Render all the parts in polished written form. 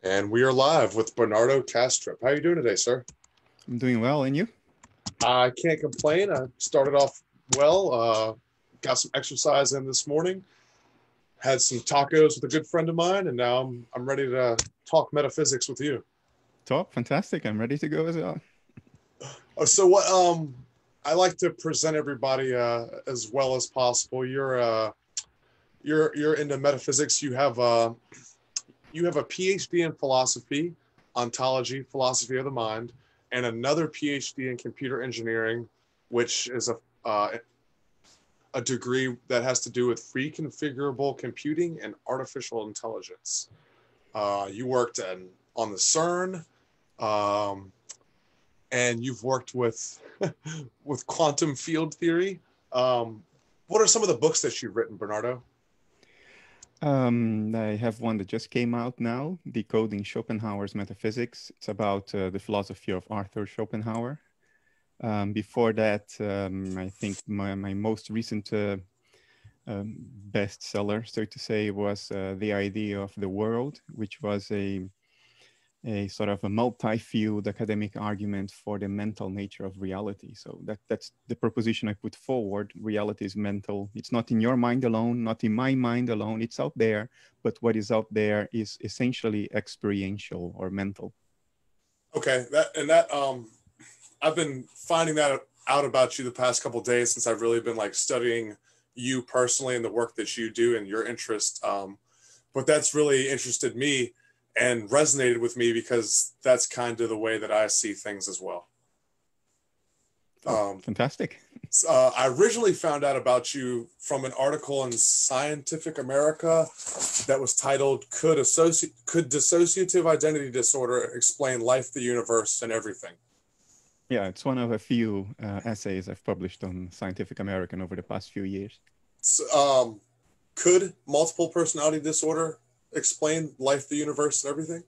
And we are live with Bernardo Kastrup. How are you doing today, sir? I'm doing well, and you? I can't complain. I started off well, got some exercise in this morning, had some tacos with a good friend of mine, and now I'm ready to talk metaphysics with you. Top, fantastic. I'm ready to go as well. So what I like to present everybody as well as possible. You're into metaphysics. You have a PhD in philosophy, ontology, philosophy of the mind, and another PhD in computer engineering, which is a degree that has to do with reconfigurable computing and artificial intelligence. You worked on the CERN, and you've worked with with quantum field theory. What are some of the books that you've written, Bernardo? I have one that just came out now, Decoding Schopenhauer's Metaphysics. It's about the philosophy of Arthur Schopenhauer. Before that, I think my most recent bestseller, so to say, was The Idea of the World, which was a sort of a multi-field academic argument for the mental nature of reality. So that's the proposition I put forward. Reality is mental. It's not in your mind alone, not in my mind alone. It's out there, but what is out there is essentially experiential or mental. Okay, I've been finding that out about you the past couple of days since I've really been like studying you personally and the work that you do and your interest. But that's really interested me and resonated with me because that's kind of the way that I see things as well. Fantastic. I originally found out about you from an article in Scientific America that was titled, Could Dissociative Identity Disorder Explain Life, the Universe, and Everything? Yeah, it's one of a few essays I've published on Scientific American over the past few years. Could multiple personality disorder explain life, the universe, and everything?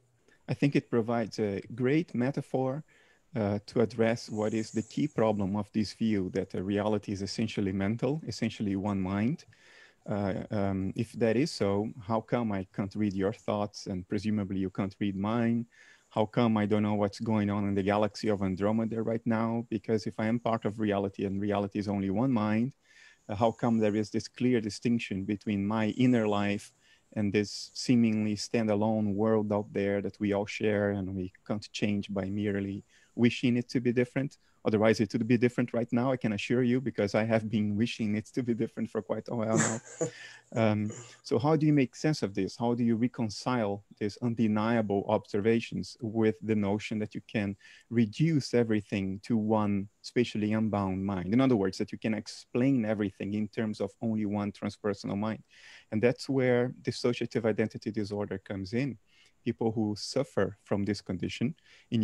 I think it provides a great metaphor to address what is the key problem of this view, that reality is essentially mental, essentially one mind. If that is so, how come I can't read your thoughts and presumably you can't read mine? How come I don't know what's going on in the galaxy of Andromeda right now? Because if I am part of reality and reality is only one mind, how come there is this clear distinction between my inner life and this seemingly standalone world out there that we all share and we can't change by merely wishing it to be different? Otherwise, it would be different right now, I can assure you, because I have been wishing it to be different for quite a while now. So how do you make sense of this? How do you reconcile these undeniable observations with the notion that you can reduce everything to one spatially unbound mind? In other words, that you can explain everything in terms of only one transpersonal mind. And that's where dissociative identity disorder comes in. People who suffer from this condition, in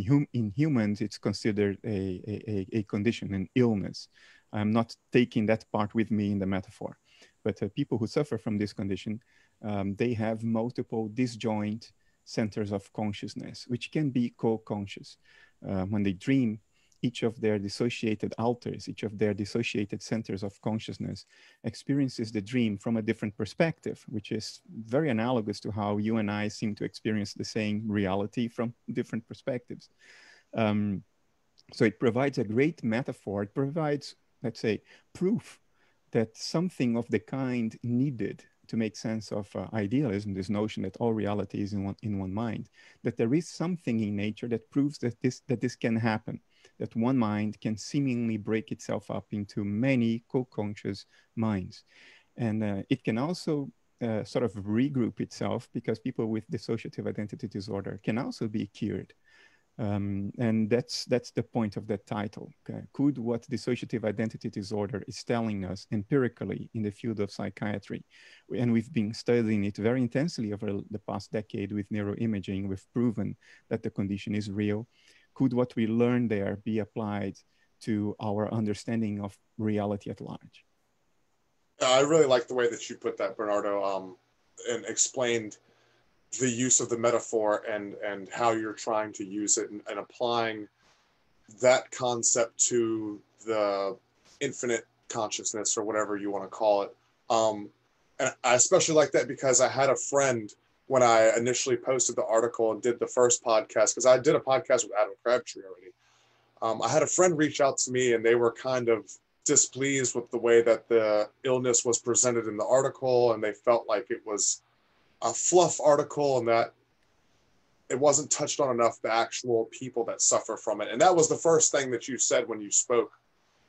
humans, it's considered a condition, an illness. I'm not taking that part with me in the metaphor. But people who suffer from this condition, they have multiple disjoint centers of consciousness, which can be co-conscious. When they dream, each of their dissociated alters, each of their dissociated centers of consciousness experiences the dream from a different perspective, which is very analogous to how you and I seem to experience the same reality from different perspectives. So it provides a great metaphor. It provides, let's say, proof that something of the kind needed to make sense of idealism, this notion that all reality is in one mind, that there is something in nature that proves that this can happen, that one mind can seemingly break itself up into many co-conscious minds. And it can also sort of regroup itself, because people with dissociative identity disorder can also be cured. And that's the point of that title. Okay? Could what dissociative identity disorder is telling us empirically in the field of psychiatry, and we've been studying it very intensely over the past decade with neuroimaging, we've proven that the condition is real. Could what we learned there be applied to our understanding of reality at large? I really like the way that you put that, Bernardo, and explained the use of the metaphor and how you're trying to use it and applying that concept to the infinite consciousness or whatever you want to call it. And I especially like that because I had a friend when I initially posted the article and did the first podcast, because I did a podcast with Adam Crabtree already. I had a friend reach out to me and they were kind of displeased with the way that the illness was presented in the article, and they felt like it was a fluff article and that it wasn't touched on enough the actual people that suffer from it. And that was the first thing that you said when you spoke.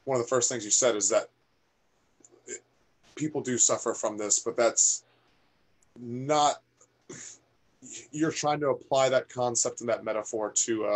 One of the first things you said is that people do suffer from this, but that's not, you're trying to apply that concept and that metaphor to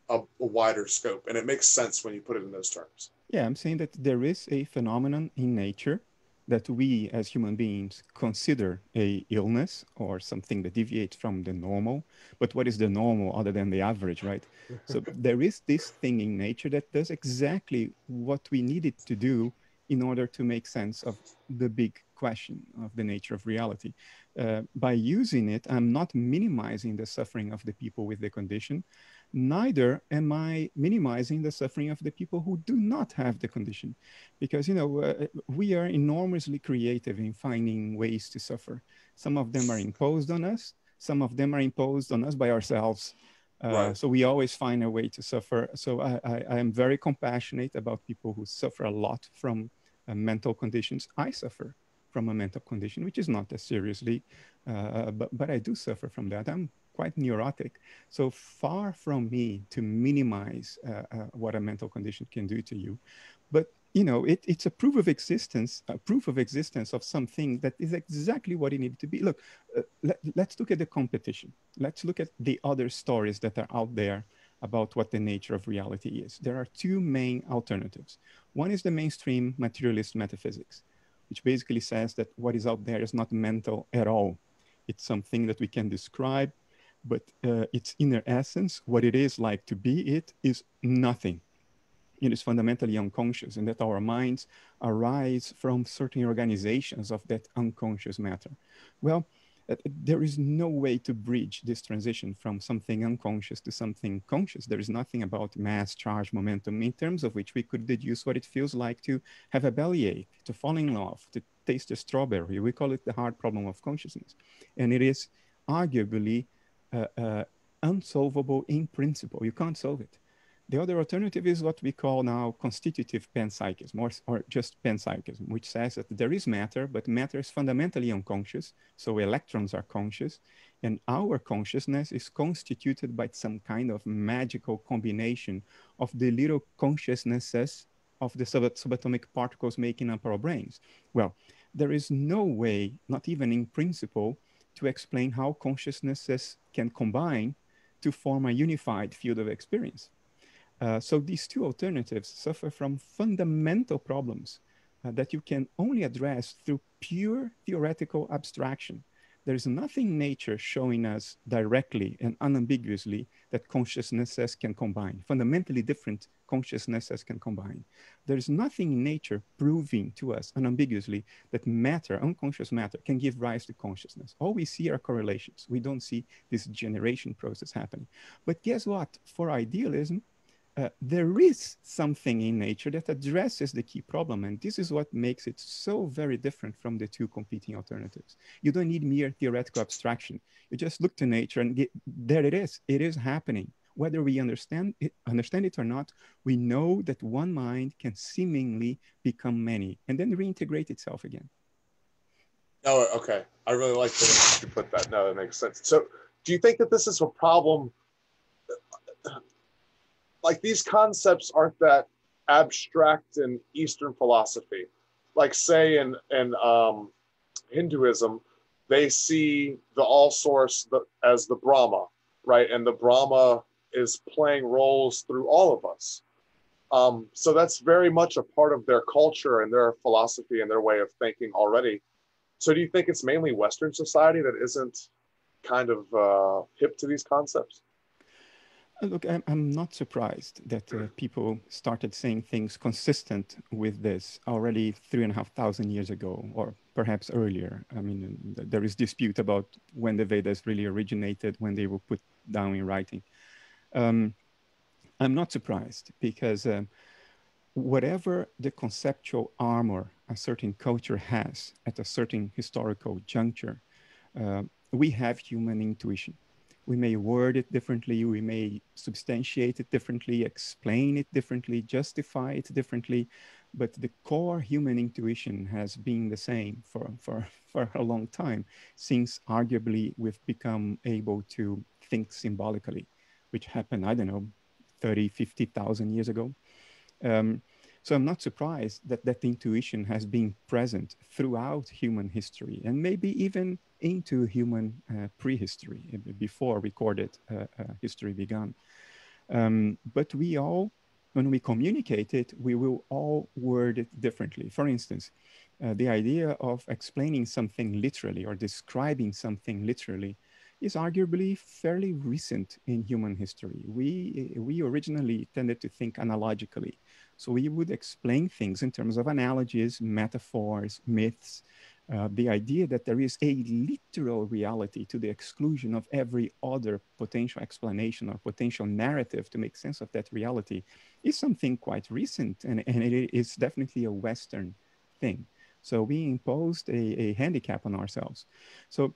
a wider scope. And it makes sense when you put it in those terms. Yeah, I'm saying that there is a phenomenon in nature that we as human beings consider a illness or something that deviates from the normal. But what is the normal other than the average, right? So there is this thing in nature that does exactly what we need it to do in order to make sense of the big question of the nature of reality. By using it, I'm not minimizing the suffering of the people with the condition. Neither am I minimizing the suffering of the people who do not have the condition. Because, you know, we are enormously creative in finding ways to suffer. Some of them are imposed on us. Some of them are imposed on us by ourselves. Right. So we always find a way to suffer. So I am very compassionate about people who suffer a lot from mental conditions. I suffer from a mental condition, which is not as seriously, but I do suffer from that. I'm quite neurotic. So far from me to minimize what a mental condition can do to you. But, you know, it's a proof of existence of something that is exactly what it needed to be. Look, let's look at the competition. Let's look at the other stories that are out there about what the nature of reality is. There are two main alternatives. One is the mainstream materialist metaphysics, which basically says that what is out there is not mental at all. It's something that we can describe, but its inner essence, what it is like to be it, is nothing. It is fundamentally unconscious, and that our minds arise from certain organizations of that unconscious matter. Well, there is no way to bridge this transition from something unconscious to something conscious. There is nothing about mass, charge, momentum, in terms of which we could deduce what it feels like to have a bellyache, to fall in love, to taste a strawberry. We call it the hard problem of consciousness. And it is arguably unsolvable in principle. You can't solve it. The other alternative is what we call now constitutive panpsychism, or just panpsychism, which says that there is matter, but matter is fundamentally unconscious. So electrons are conscious, and our consciousness is constituted by some kind of magical combination of the little consciousnesses of the subatomic particles making up our brains. Well, there is no way, not even in principle, to explain how consciousnesses can combine to form a unified field of experience. So these two alternatives suffer from fundamental problems that you can only address through pure theoretical abstraction. There's nothing in nature showing us directly and unambiguously that consciousnesses can combine. Fundamentally different consciousnesses can combine. There's nothing in nature proving to us unambiguously that matter, unconscious matter, can give rise to consciousness. All we see are correlations. We don't see this generation process happening. But guess what? For idealism, there is something in nature that addresses the key problem, and this is what makes it so very different from the two competing alternatives. You don't need mere theoretical abstraction. You just look to nature and there it is happening. Whether we understand it or not, we know that one mind can seemingly become many and then reintegrate itself again. Oh, okay. I really like the way you put that. No, that makes sense. So do you think that this is a problem? Like, these concepts aren't that abstract in Eastern philosophy. Like, say in Hinduism, they see the all source as the Brahma, right? And the Brahma is playing roles through all of us. So that's very much a part of their culture and their philosophy and their way of thinking already. So do you think it's mainly Western society that isn't kind of hip to these concepts? Look, I'm not surprised that people started saying things consistent with this already 3,500 years ago, or perhaps earlier. I mean, there is dispute about when the Vedas really originated, when they were put down in writing. I'm not surprised because whatever the conceptual armor a certain culture has at a certain historical juncture, uh, we have human intuition. We may word it differently, we may substantiate it differently, explain it differently, justify it differently, but the core human intuition has been the same for a long time, since arguably we've become able to think symbolically, which happened, I don't know, 30, 50,000 years ago. Um, so I'm not surprised that that intuition has been present throughout human history and maybe even into human prehistory before recorded history began. But we all, when we communicate it, we will all word it differently. For instance, the idea of explaining something literally or describing something literally is arguably fairly recent in human history. We originally tended to think analogically. So we would explain things in terms of analogies, metaphors, myths, the idea that there is a literal reality to the exclusion of every other potential explanation or potential narrative to make sense of that reality is something quite recent, and it is definitely a Western thing. So we imposed a handicap on ourselves. So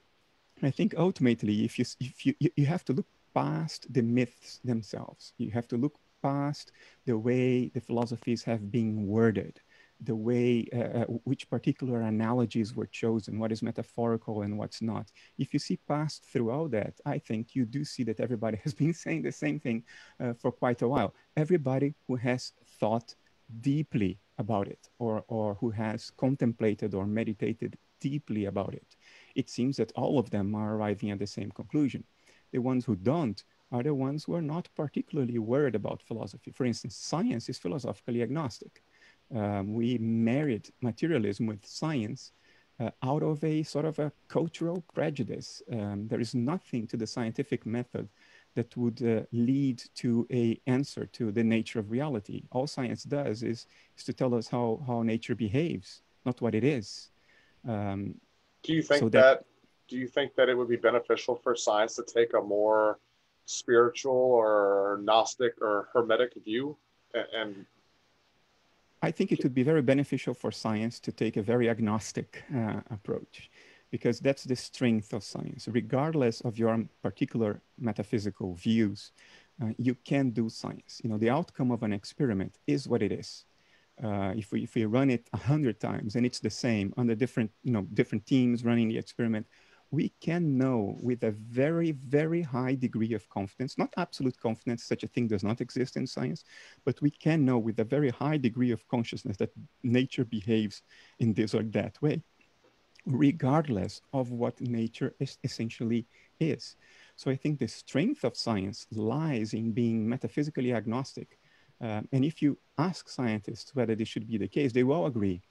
I think ultimately, if you have to look past the myths themselves, you have to look past the way the philosophies have been worded, the way which particular analogies were chosen, what is metaphorical and what's not. If you see past through all that, I think you do see that everybody has been saying the same thing for quite a while. Everybody who has thought deeply about it, or who has contemplated or meditated deeply about it, it seems that all of them are arriving at the same conclusion. The ones who don't are the ones who are not particularly worried about philosophy. For instance, science is philosophically agnostic. We married materialism with science out of a sort of a cultural prejudice. There is nothing to the scientific method that would lead to an answer to the nature of reality. All science does is to tell us how nature behaves, not what it is. Um, Do you so think that that do you think that it would be beneficial for science to take a more spiritual or Gnostic or Hermetic view? And I think it would be very beneficial for science to take a very agnostic approach, because that's the strength of science. Regardless of your particular metaphysical views, you can do science. You know, the outcome of an experiment is what it is. If we run it 100 times and it's the same under different teams running the experiment, we can know with a very, very high degree of confidence, not absolute confidence, such a thing does not exist in science, but we can know with a very high degree of consciousness that nature behaves in this or that way, regardless of what nature essentially is. So I think the strength of science lies in being metaphysically agnostic. And if you ask scientists whether this should be the case, they will agree.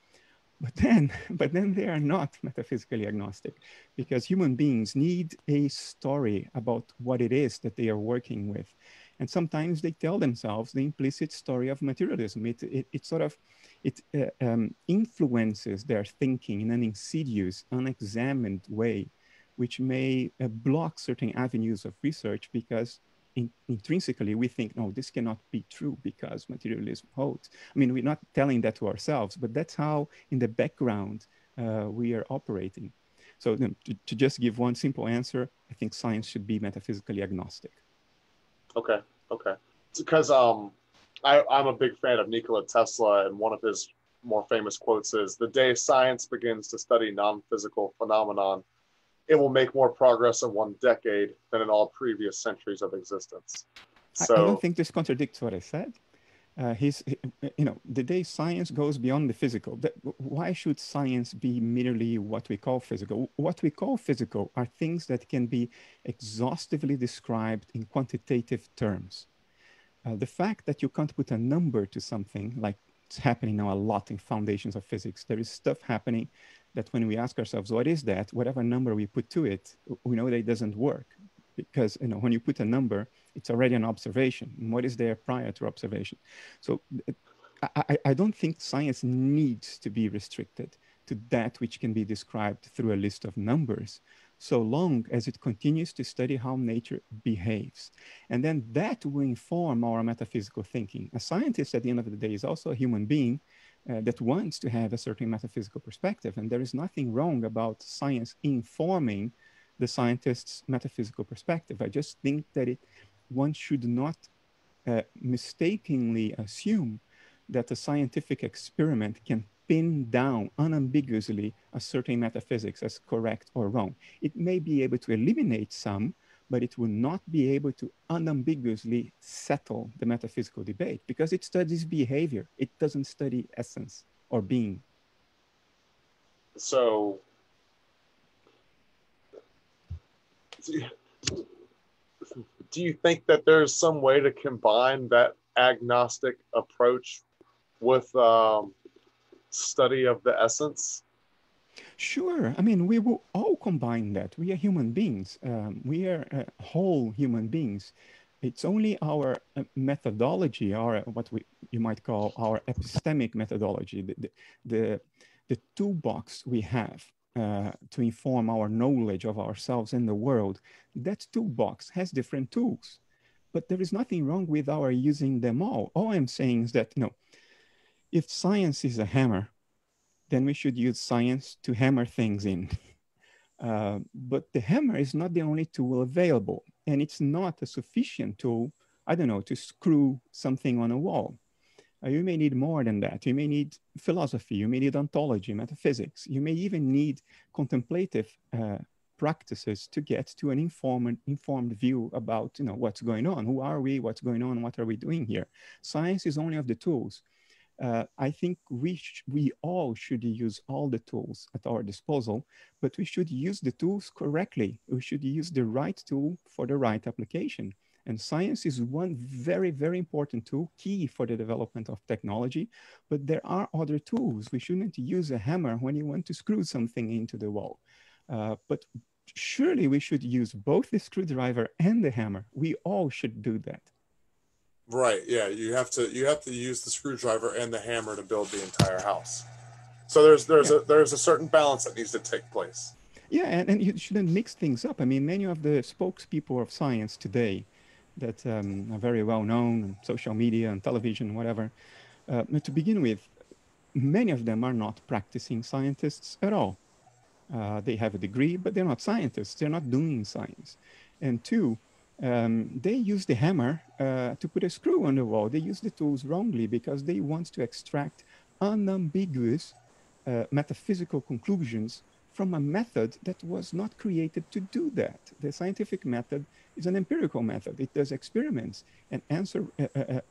But then they are not metaphysically agnostic, because human beings need a story about what it is that they are working with. And sometimes they tell themselves the implicit story of materialism. It sort of influences their thinking in an insidious, unexamined way, which may block certain avenues of research, because intrinsically we think, no, this cannot be true because materialism holds. I mean, we're not telling that to ourselves, but that's how in the background we are operating. So to just give one simple answer, I think science should be metaphysically agnostic. okay, okay, because I'm a big fan of Nikola Tesla, and one of his more famous quotes is, "The day science begins to study non-physical phenomenon, it will make more progress in one decade than in all previous centuries of existence." I don't So, think this contradicts what I said. The day science goes beyond the physical, why should science be merely what we call physical? What we call physical are things that can be exhaustively described in quantitative terms. The fact that you can't put a number to something, like it's happening now a lot in foundations of physics, there is stuff happening that when we ask ourselves, what is that? Whatever number we put to it, we know that it doesn't work. Because when you put a number, it's already an observation. And what is there prior to observation? So I don't think science needs to be restricted to that which can be described through a list of numbers. so long as it continues to study how nature behaves. And then that will inform our metaphysical thinking. A scientist, at the end of the day, is also a human being that wants to have a certain metaphysical perspective. And there is nothing wrong about science informing the scientist's metaphysical perspective. I just think that one should not mistakenly assume that a scientific experiment can pin down unambiguously a certain metaphysics as correct or wrong. It may be able to eliminate some, but it will not be able to unambiguously settle the metaphysical debate because it studies behavior. It doesn't study essence or being. So, do you think that there's some way to combine that agnostic approach with study of the essence? Sure. I mean, we will all combine that. We are human beings. We are whole human beings. It's only our methodology, our you might call our epistemic methodology, the toolbox we have to inform our knowledge of ourselves and the world. That toolbox has different tools, but there is nothing wrong with our using them all. All I'm saying is that, if science is a hammer, then we should use science to hammer things in. But the hammer is not the only tool available, and it's not a sufficient tool, I don't know, to screw something on a wall. You may need more than that. You may need philosophy, you may need ontology, metaphysics. You may even need contemplative practices to get to an informed view about what's going on. Who are we? What's going on? What are we doing here? Science is only of the tools. I think we all should use all the tools at our disposal, but we should use the tools correctly. We should use the right tool for the right application. And science is one very, very important tool, key for the development of technology. But there are other tools. We shouldn't use a hammer when you want to screw something into the wall. But surely we should use both the screwdriver and the hammer. We all should do that. Right. Yeah. You have to use the screwdriver and the hammer to build the entire house. So there's a certain balance that needs to take place. Yeah, and you shouldn't mix things up. I mean, many of the spokespeople of science today that are very well known on social media and television, whatever, to begin with, many of them are not practicing scientists at all. They have a degree, but they're not scientists. They're not doing science. And two, they use the hammer to put a screw on the wall. They use the tools wrongly because they want to extract unambiguous metaphysical conclusions from a method that was not created to do that. The scientific method is an empirical method. It does experiments and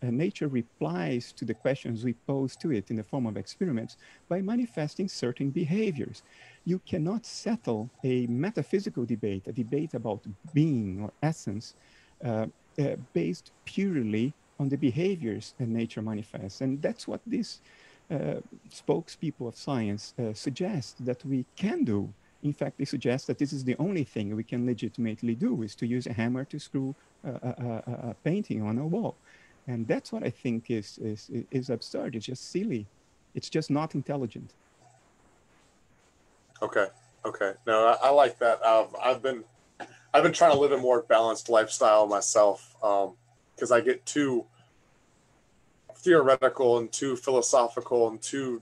nature replies to the questions we pose to it in the form of experiments by manifesting certain behaviors. You cannot settle a metaphysical debate, a debate about being or essence, based purely on the behaviors that nature manifests. And that's what these spokespeople of science suggest that we can do. In fact, they suggest that this is the only thing we can legitimately do, is to use a hammer to screw a painting on a wall. And that's what I think is absurd. It's just silly. It's just not intelligent. Okay. No, I like that. I've been trying to live a more balanced lifestyle myself, because I get too theoretical and too philosophical and too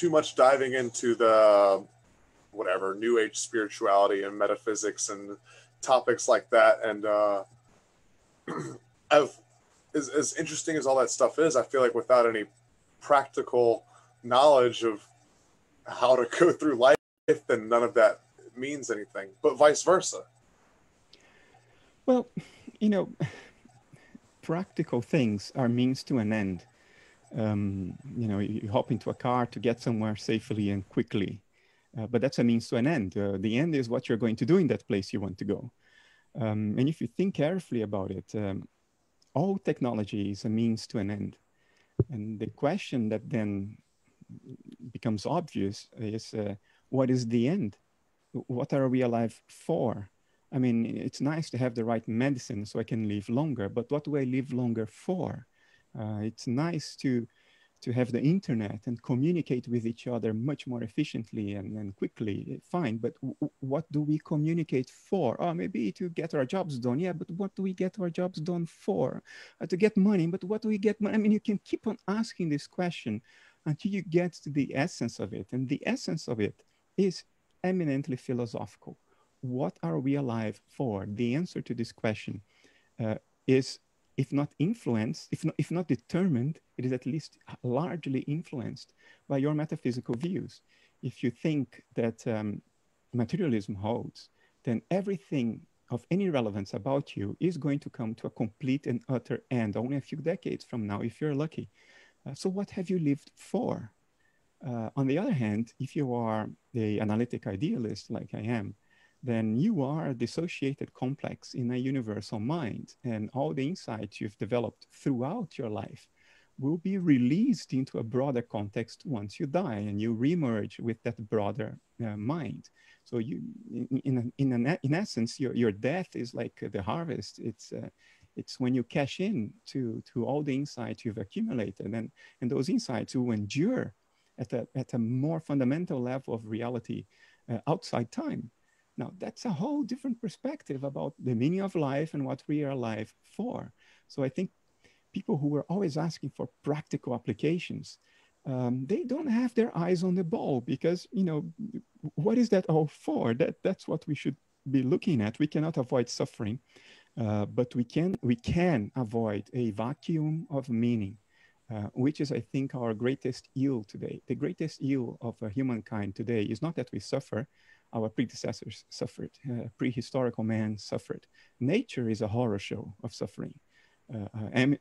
much diving into the whatever new age spirituality and metaphysics and topics like that. And as interesting as all that stuff is, I feel like without any practical knowledge of how to go through life, then none of that means anything, but vice versa. Well, practical things are means to an end. You hop into a car to get somewhere safely and quickly, but that's a means to an end. The end is what you're going to do in that place you want to go. And if you think carefully about it, all technology is a means to an end. And the question that then becomes obvious is, what is the end? What are we alive for? I mean, it's nice to have the right medicine so I can live longer, but what do I live longer for? It's nice to to have the internet and communicate with each other much more efficiently and quickly, fine. But what do we communicate for? Oh, maybe to get our jobs done. Yeah, but what do we get our jobs done for? To get money, but what do we get money? I mean, you can keep on asking this question until you get to the essence of it. And the essence of it is eminently philosophical. What are we alive for? The answer to this question is, if not influenced, if not determined, it is at least largely influenced by your metaphysical views. If you think that materialism holds, then everything of any relevance about you is going to come to a complete and utter end only a few decades from now, if you're lucky. So what have you lived for? On the other hand, if you are the analytic idealist like I am, then you are a dissociated complex in a universal mind, and all the insights you've developed throughout your life will be released into a broader context once you die, and you reemerge with that broader mind. So you, in essence, your death is like the harvest. It's when you cash in to all the insights you've accumulated, and those insights will endure at a more fundamental level of reality outside time. Now, that's a whole different perspective about the meaning of life and what we are alive for. So I think people who are always asking for practical applications, they don't have their eyes on the ball, because, you know, what is that all for? That's what we should be looking at. We cannot avoid suffering, but we can avoid a vacuum of meaning, which is, I think, our greatest ill today. The greatest ill of humankind today is not that we suffer. Our predecessors suffered. Prehistorical man suffered. Nature is a horror show of suffering.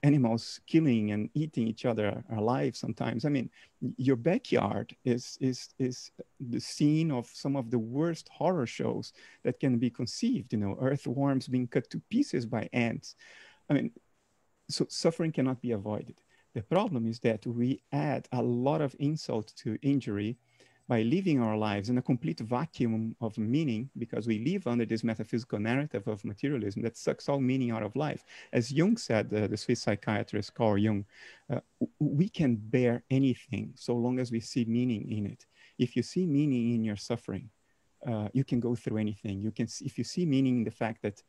Animals killing and eating each other alive sometimes. I mean, your backyard is the scene of some of the worst horror shows that can be conceived. You know, earthworms being cut to pieces by ants. I mean, so suffering cannot be avoided. The problem is that we add a lot of insult to injury by living our lives in a complete vacuum of meaning, because we live under this metaphysical narrative of materialism that sucks all meaning out of life. As Jung said, the Swiss psychiatrist Carl Jung, we can bear anything so long as we see meaning in it. If you see meaning in your suffering, you can go through anything. You can, if you see meaning in the fact that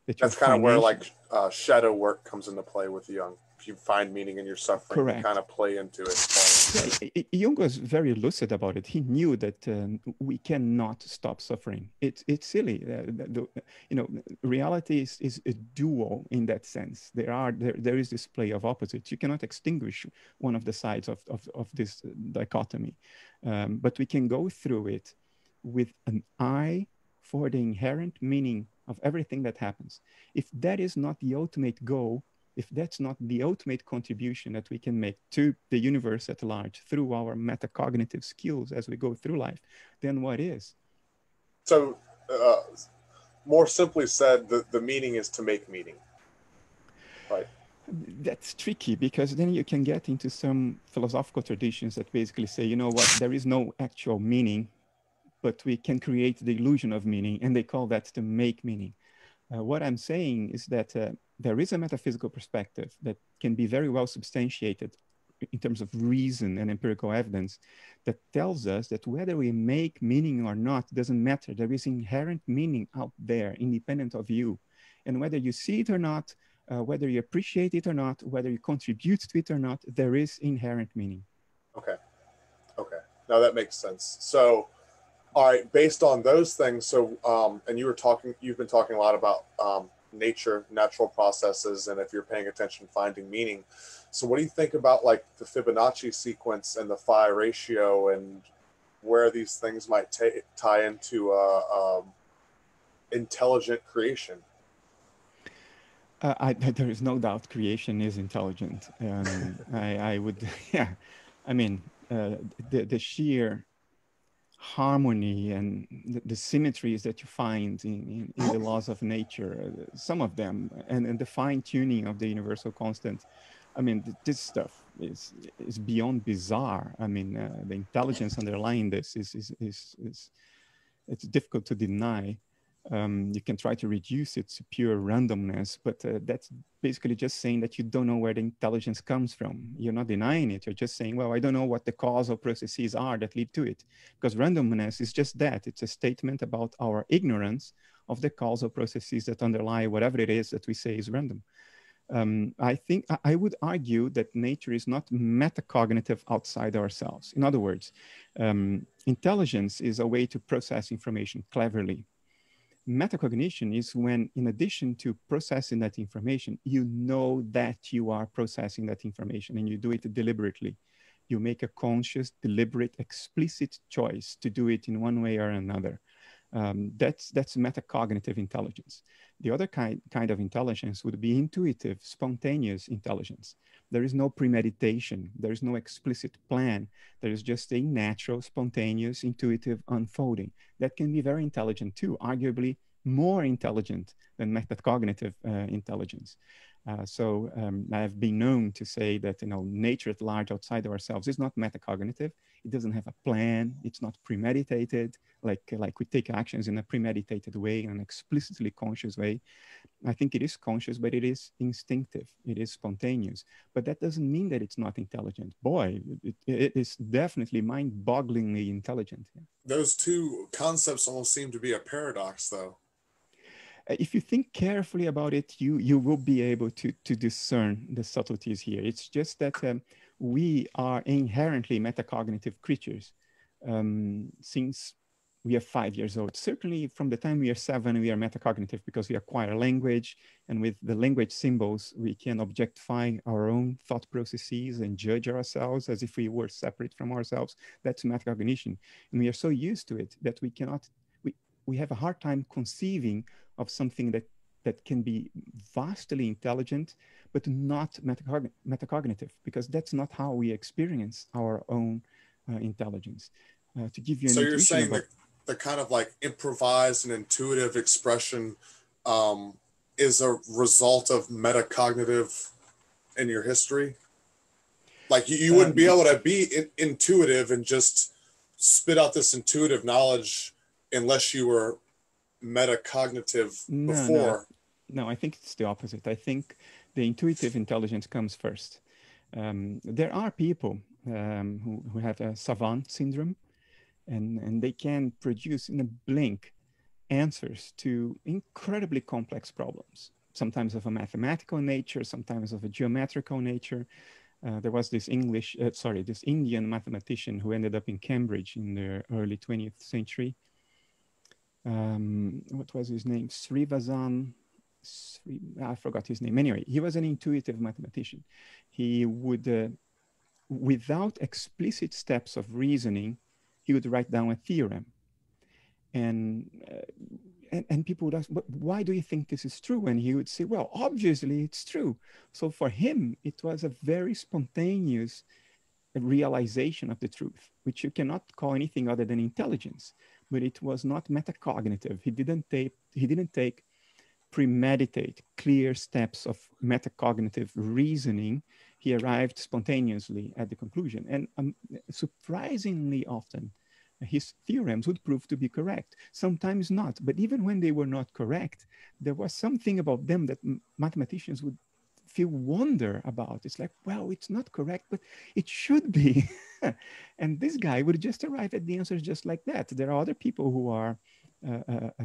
that's kind of where like shadow work comes into play with Jung. If you find meaning in your suffering, correct, you kind of play into it. Yeah, Jung was very lucid about it. He knew that we cannot stop suffering. It's silly. You know, reality is a dual in that sense. There is this play of opposites. You cannot extinguish one of the sides of this dichotomy, but we can go through it with an eye for the inherent meaning of everything that happens. If that is not the ultimate goal, if that's not the ultimate contribution that we can make to the universe at large through our metacognitive skills as we go through life, then what is? So, more simply said, the meaning is to make meaning, right? That's tricky, because then you can get into some philosophical traditions that basically say, you know what, there is no actual meaning, but we can create the illusion of meaning, and they call that to make meaning. What I'm saying is that there is a metaphysical perspective that can be very well substantiated in terms of reason and empirical evidence that tells us that whether we make meaning or not doesn't matter. There is inherent meaning out there, independent of you. And whether you see it or not, whether you appreciate it or not, whether you contribute to it or not, there is inherent meaning. Okay. Okay. Now that makes sense. So, all right, based on those things, so, and you've been talking a lot about nature, natural processes, and if you're paying attention, finding meaning. So what do you think about like the Fibonacci sequence and the phi ratio, and where these things might tie into intelligent creation? There is no doubt creation is intelligent. I would, yeah, I mean, the sheer harmony and the symmetries that you find in the laws of nature, some of them, and the fine tuning of the universal constant. I mean, this stuff is beyond bizarre. I mean, the intelligence underlying this is it's difficult to deny. You can try to reduce it to pure randomness, but that's basically just saying that you don't know where the intelligence comes from. You're not denying it. You're just saying, well, I don't know what the causal processes are that lead to it. Because randomness is just that. It's a statement about our ignorance of the causal processes that underlie whatever it is that we say is random. I think I would argue that nature is not metacognitive outside ourselves. In other words, intelligence is a way to process information cleverly. Metacognition is when, in addition to processing that information, you know that you are processing that information and you do it deliberately. You make a conscious, deliberate, explicit choice to do it in one way or another. That's metacognitive intelligence. The other kind of intelligence would be intuitive, spontaneous intelligence. There is no premeditation. There is no explicit plan. There is just a natural, spontaneous, intuitive unfolding. That can be very intelligent too, arguably more intelligent than metacognitive intelligence. So I've been known to say that, you know, nature at large outside of ourselves is not metacognitive. It doesn't have a plan. It's not premeditated, like we take actions in a premeditated way, in an explicitly conscious way. I think it is conscious, but it is instinctive. It is spontaneous. But that doesn't mean that it's not intelligent. Boy, it is definitely mind-bogglingly intelligent. Those two concepts almost seem to be a paradox, though. If you think carefully about it, you will be able to discern the subtleties here. It's just that we are inherently metacognitive creatures since we are 5 years old. Certainly from the time we are 7, we are metacognitive because we acquire language, and with the language symbols, we can objectify our own thought processes and judge ourselves as if we were separate from ourselves. That's metacognition. And we are so used to it that we have a hard time conceiving of something that can be vastly intelligent, but not metacognitive, because that's not how we experience our own intelligence. To give you an so you're intuition saying about, the kind of like improvised and intuitive expression is a result of metacognitive in your history? Like you wouldn't be able to be intuitive and just spit out this intuitive knowledge unless you were metacognitive before. No, I think it's the opposite. I think the intuitive intelligence comes first. There are people who have a savant syndrome, and they can produce in a blink answers to incredibly complex problems, sometimes of a mathematical nature, sometimes of a geometrical nature. There was this Indian mathematician who ended up in Cambridge in the early 20th century. What was his name? I forgot his name. Anyway, he was an intuitive mathematician. He would, without explicit steps of reasoning, he would write down a theorem. And people would ask, but why do you think this is true? And he would say, well, obviously it's true. So for him, it was a very spontaneous realization of the truth, which you cannot call anything other than intelligence. But it was not metacognitive. He didn't take premeditate, clear steps of metacognitive reasoning. He arrived spontaneously at the conclusion. And surprisingly often, his theorems would prove to be correct. Sometimes not. But even when they were not correct, there was something about them that mathematicians would feel wonder about. It's like, well, it's not correct, but it should be. And this guy would just arrive at the answers just like that. There are other people who are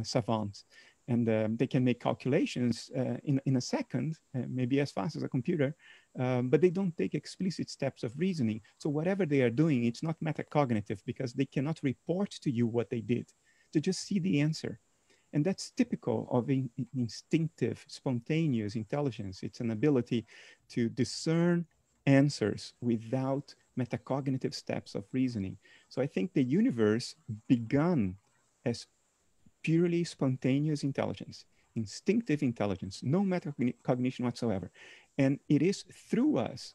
savants, and they can make calculations in a second, maybe as fast as a computer, but they don't take explicit steps of reasoning. So whatever they are doing, it's not metacognitive because they cannot report to you what they did. They just see the answer. And that's typical of instinctive, spontaneous intelligence. It's an ability to discern answers without metacognitive steps of reasoning. So I think the universe began as purely spontaneous intelligence, instinctive intelligence, no metacognition whatsoever. And it is through us,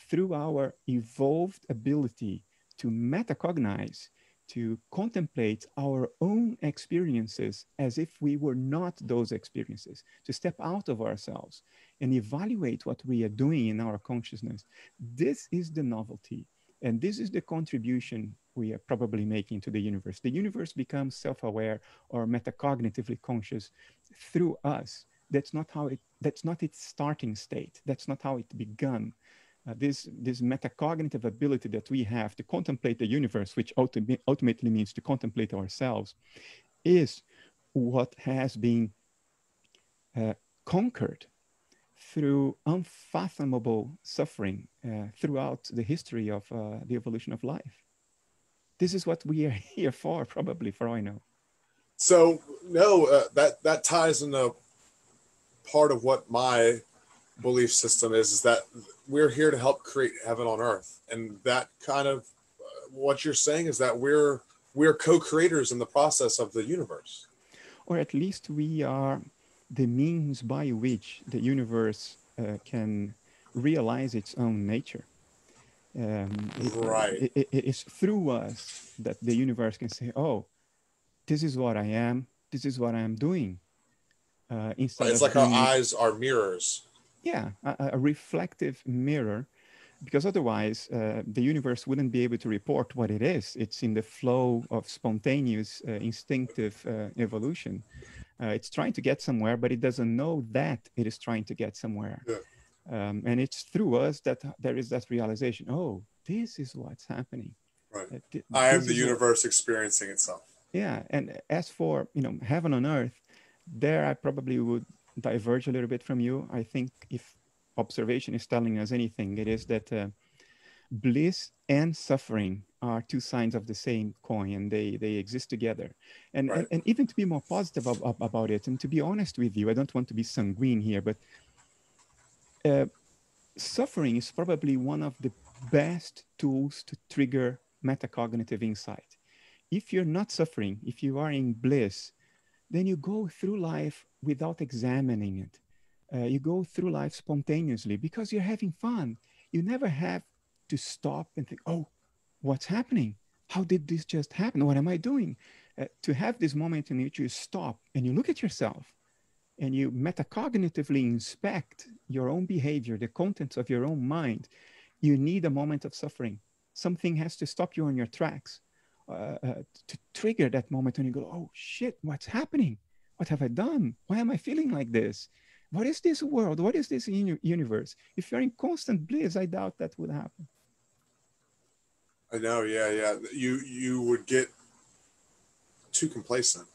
through our evolved ability to metacognize, to contemplate our own experiences as if we were not those experiences, to step out of ourselves and evaluate what we are doing in our consciousness. This is the novelty. And this is the contribution we are probably making to the universe. The universe becomes self-aware or metacognitively conscious through us. That's not its starting state. That's not how it began. This metacognitive ability that we have to contemplate the universe, which ultimately means to contemplate ourselves, is what has been conquered through unfathomable suffering throughout the history of the evolution of life. This is what we are here for, probably, for all I know. So, no, that ties into part of what my belief system is that we're here to help create heaven on earth. And that kind of what you're saying is that we're co-creators in the process of the universe. Or at least we are the means by which the universe can realize its own nature. Right. It is through us that the universe can say, oh, this is what I am, this is what I am doing. Instead it's of like our eyes are mirrors. Yeah, a reflective mirror, because otherwise the universe wouldn't be able to report what it is. It's in the flow of spontaneous, instinctive evolution. It's trying to get somewhere, but it doesn't know that it is trying to get somewhere. Yeah. And it's through us that there is that realization, oh, this is what's happening. Right. I am the universe experiencing itself. Yeah, and as for, heaven on earth, there I probably would diverge a little bit from you. I think if observation is telling us anything, it is that bliss and suffering are two sides of the same coin. They exist together. And, right. and even to be more positive about it, and to be honest with you, I don't want to be sanguine here, but suffering is probably one of the best tools to trigger metacognitive insight. If you're not suffering, if you are in bliss, then you go through life without examining it. You go through life spontaneously because you're having fun. You never have to stop and think, oh, what's happening? How did this just happen? What am I doing? To have this moment in which you stop and you look at yourself and you metacognitively inspect your own behavior, the contents of your own mind, you need a moment of suffering. Something has to stop you on your tracks. To trigger that moment when you go, oh shit, what's happening? What have I done? Why am I feeling like this? What is this world? What is this universe? If you're in constant bliss, I doubt that would happen. I know, yeah. You would get too complacent.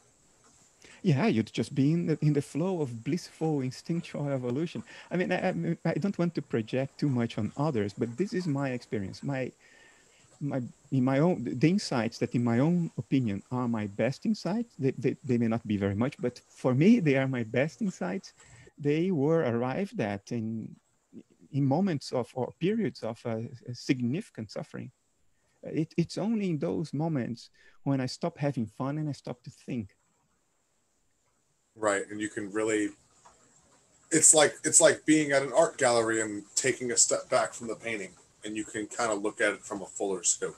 Yeah, you'd just be in the flow of blissful instinctual evolution. I mean, I don't want to project too much on others, but this is my experience. The insights that in my own opinion are my best insights, they may not be very much, but for me, they are my best insights. They were arrived at in moments of, or periods of significant suffering. It's only in those moments when I stop having fun and I stop to think. Right, and you can really, it's like being at an art gallery and taking a step back from the painting, and you can kind of look at it from a fuller scope.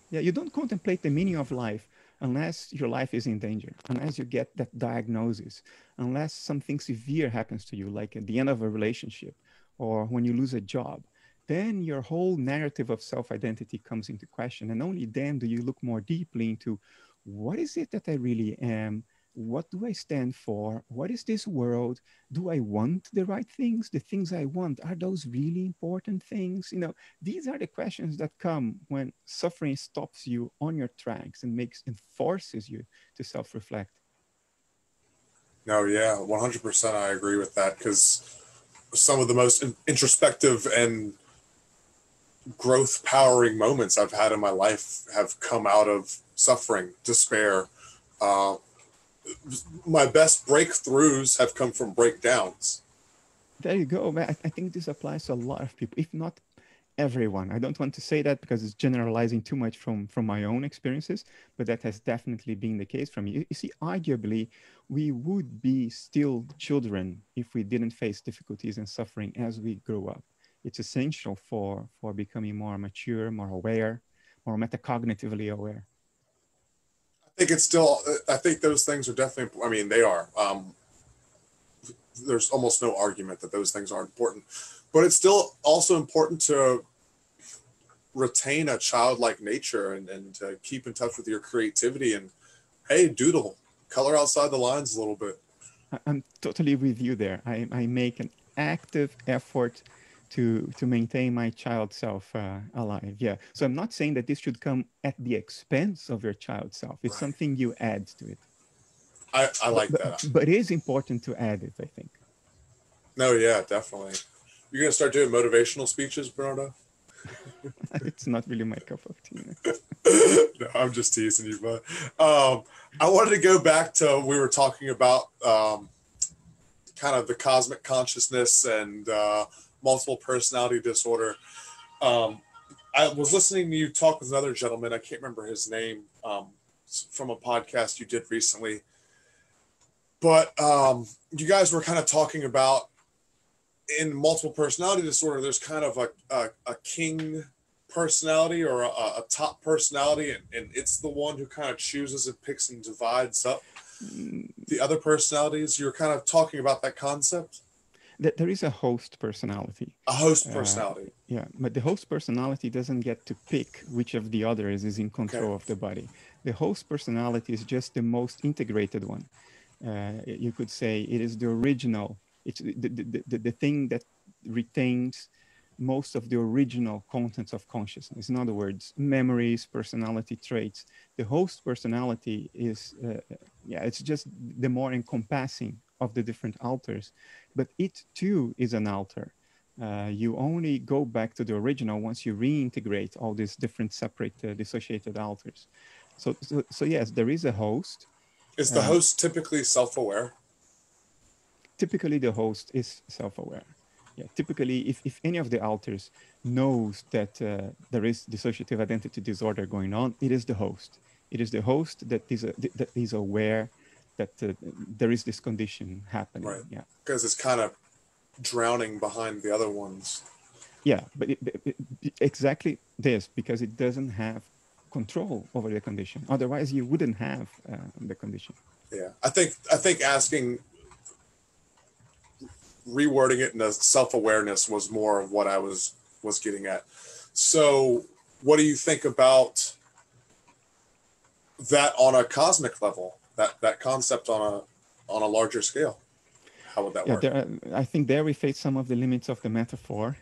Yeah. You don't contemplate the meaning of life unless your life is in danger, unless you get that diagnosis, unless something severe happens to you, like at the end of a relationship or when you lose a job. Then your whole narrative of self-identity comes into question. And only then do you look more deeply into what is it that I really am? What do I stand for? What is this world? Do I want the right things? The things I want, are those really important things? These are the questions that come when suffering stops you on your tracks and forces you to self-reflect. No, yeah, 100% I agree with that, because some of the most introspective and growth powering moments I've had in my life have come out of suffering, despair. My best breakthroughs have come from breakdowns. There you go. I think this applies to a lot of people, if not everyone. I don't want to say that because it's generalizing too much from my own experiences, but that has definitely been the case for me. You see, arguably, we would be still children if we didn't face difficulties and suffering as we grow up. It's essential for becoming more mature, more aware, more metacognitively aware. I think those things are definitely, I mean, they are. There's almost no argument that those things are important, but it's still also important to retain a childlike nature and to keep in touch with your creativity and, hey, doodle, color outside the lines a little bit. I'm totally with you there. I make an active effort to maintain my child self alive. Yeah. So I'm not saying that this should come at the expense of your child self. It's something you add to it. I like that. But it is important to add it, I think. No, yeah, definitely. You're going to start doing motivational speeches, Bernardo? It's not really my cup of tea. No, I'm just teasing you, but I wanted to go back to, we were talking about kind of the cosmic consciousness and multiple personality disorder. I was listening to you talk with another gentleman, I can't remember his name, from a podcast you did recently. But you guys were kind of talking about in multiple personality disorder, there's kind of a king personality or a top personality, and it's the one who kind of chooses and picks and divides up the other personalities. You're kind of talking about that concept. There is a host personality. A host personality. Yeah, but the host personality doesn't get to pick which of the others is in control of the body. The host personality is just the most integrated one. You could say it is the original. It's the thing that retains most of the original contents of consciousness. In other words, memories, personality traits. The host personality is, it's just the more encompassing of the different alters, but it too is an alter. You only go back to the original once you reintegrate all these different separate dissociated alters. So yes, there is a host. Is the host typically self-aware? Typically, the host is self-aware. Yeah, typically, if any of the alters knows that there is dissociative identity disorder going on, it is the host. It is the host that is aware that there is this condition happening. Right. Yeah. Because it's kind of drowning behind the other ones. Yeah, but exactly this, because it doesn't have control over the condition. Otherwise, you wouldn't have the condition. Yeah, I think asking, rewording it into self-awareness was more of what I was getting at. So what do you think about that on a cosmic level, that concept on a larger scale? How would that work? I think there we face some of the limits of the metaphor.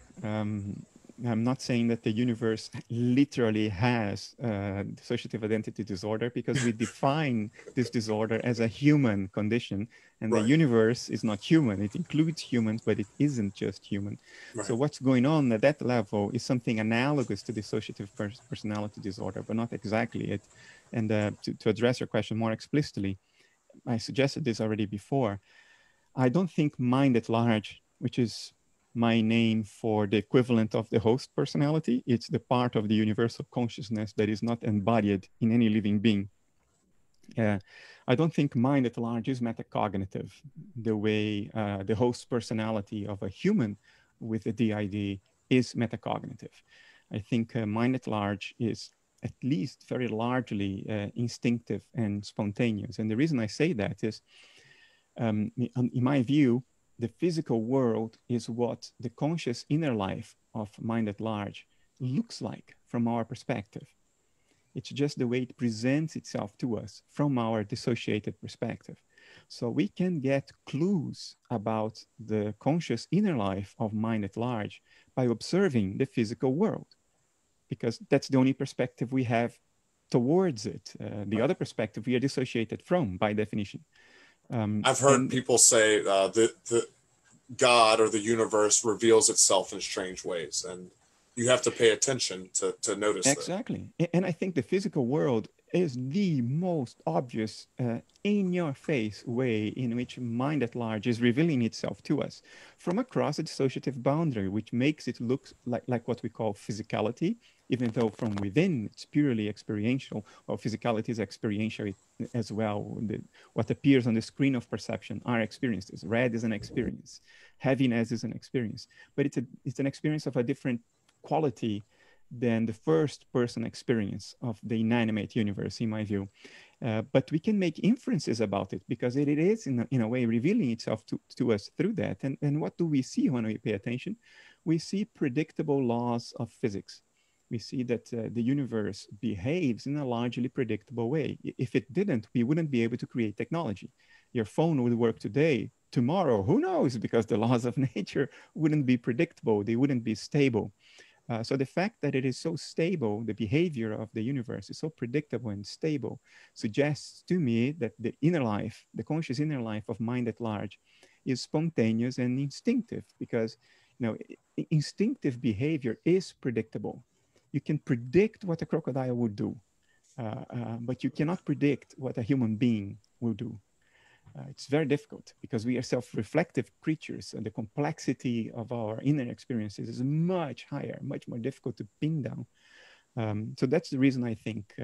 I'm not saying that the universe literally has dissociative identity disorder, because we define this disorder as a human condition, and the universe is not human. It includes humans, but it isn't just human. So what's going on at that level is something analogous to dissociative personality disorder, but not exactly it. And to address your question more explicitly, I suggested this already before. I don't think mind at large, which is my name for the equivalent of the host personality, it's the part of the universal consciousness that is not embodied in any living being. I don't think mind at large is metacognitive the way the host personality of a human with a DID is metacognitive. I think mind at large is at least very largely instinctive and spontaneous. And the reason I say that is, in my view, the physical world is what the conscious inner life of mind at large looks like from our perspective. It's just the way it presents itself to us from our dissociated perspective. So we can get clues about the conscious inner life of mind at large by observing the physical world, because that's the only perspective we have towards it. The other perspective we are dissociated from by definition. I've heard people say that God or the universe reveals itself in strange ways, and you have to pay attention to notice that. Exactly. And I think the physical world is the most obvious, in-your-face way in which mind at large is revealing itself to us from across a dissociative boundary, which makes it look like what we call physicality, even though from within it's purely experiential. Well, physicality is experiential as well. What appears on the screen of perception are experiences. Red is an experience. Heaviness is an experience. But it's an experience of a different quality than the first person experience of the inanimate universe, in my view. But we can make inferences about it because it is in a way revealing itself to us through that. And what do we see when we pay attention? We see predictable laws of physics. We see that the universe behaves in a largely predictable way. If it didn't, we wouldn't be able to create technology. Your phone would work today, tomorrow, who knows? Because the laws of nature wouldn't be predictable, they wouldn't be stable. So the fact that it is so stable, the behavior of the universe is so predictable and stable, suggests to me that the inner life, the conscious inner life of mind at large, is spontaneous and instinctive, because instinctive behavior is predictable. You can predict what a crocodile would do, but you cannot predict what a human being will do. It's very difficult because we are self-reflective creatures, and the complexity of our inner experiences is much higher, much more difficult to pin down. So that's the reason I think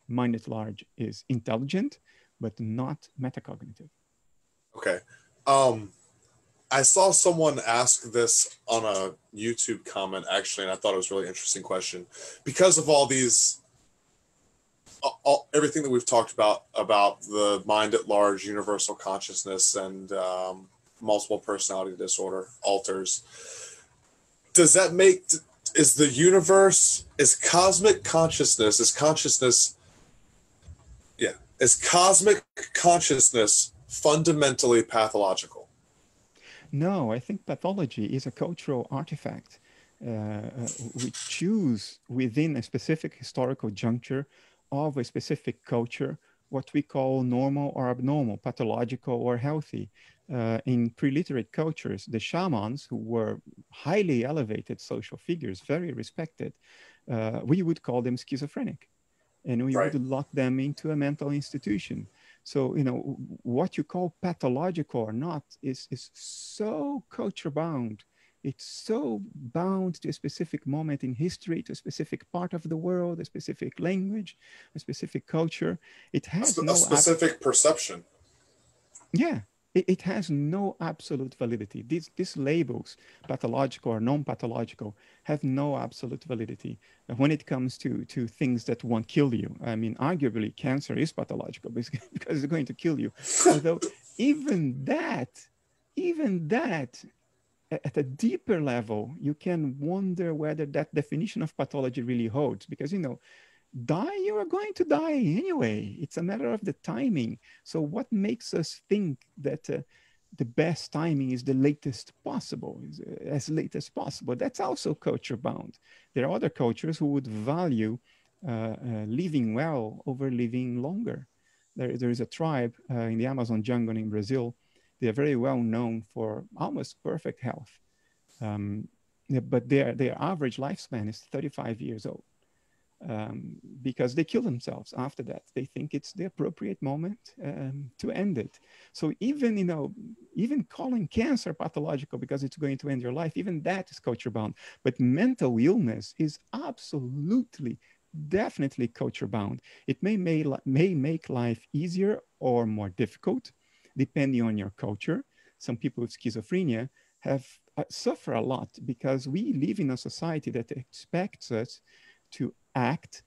mind at large is intelligent, but not metacognitive. Okay. I saw someone ask this on a YouTube comment, actually, and I thought it was a really interesting question. Because of all these, everything that we've talked about the mind at large, universal consciousness, and multiple personality disorder, alters, does that make, is the universe, is cosmic consciousness, is cosmic consciousness fundamentally pathological? No, I think pathology is a cultural artifact. We choose within a specific historical juncture of a specific culture what we call normal or abnormal, pathological or healthy. In pre-literate cultures, the shamans, who were highly elevated social figures, very respected, we would call them schizophrenic, and we would lock them into a mental institution. So, what you call pathological or not is so culture bound. It's so bound to a specific moment in history, to a specific part of the world, a specific language, a specific culture. It has a specific perception. Yeah, it has no absolute validity. These labels, pathological or non-pathological, have no absolute validity when it comes to things that won't kill you. I mean, arguably, cancer is pathological because it's going to kill you. Although even that, at a deeper level, you can wonder whether that definition of pathology really holds, because, you are going to die anyway. It's a matter of the timing. So what makes us think that the best timing is the latest possible, as late as possible? That's also culture bound. There are other cultures who would value living well over living longer. There is a tribe in the Amazon jungle in Brazil. They are very well known for almost perfect health. But their average lifespan is 35 years old. Because they kill themselves after that. They think it's the appropriate moment to end it. So even calling cancer pathological because it's going to end your life, even that is culture bound. But mental illness is absolutely, definitely culture bound. It may make life easier or more difficult, depending on your culture. Some people with schizophrenia suffer a lot because we live in a society that expects us to act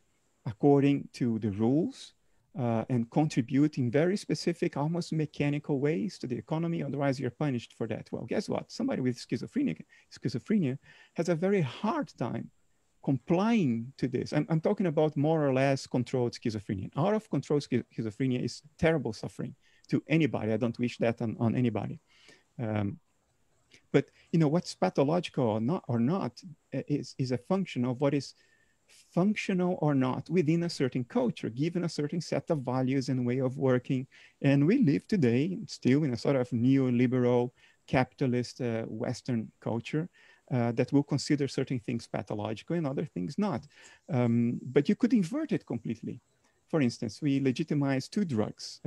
according to the rules and contribute in very specific, almost mechanical ways to the economy. Otherwise, you're punished for that. Well, guess what? Somebody with schizophrenia has a very hard time complying to this. I'm talking about more or less controlled schizophrenia. Out of control schizophrenia is terrible suffering to anybody. I don't wish that on anybody. But what's pathological or not is a function of what is functional or not within a certain culture, given a certain set of values and way of working. And we live today still in a sort of neoliberal, capitalist Western culture that will consider certain things pathological and other things not. But you could invert it completely. For instance, we legitimize two drugs.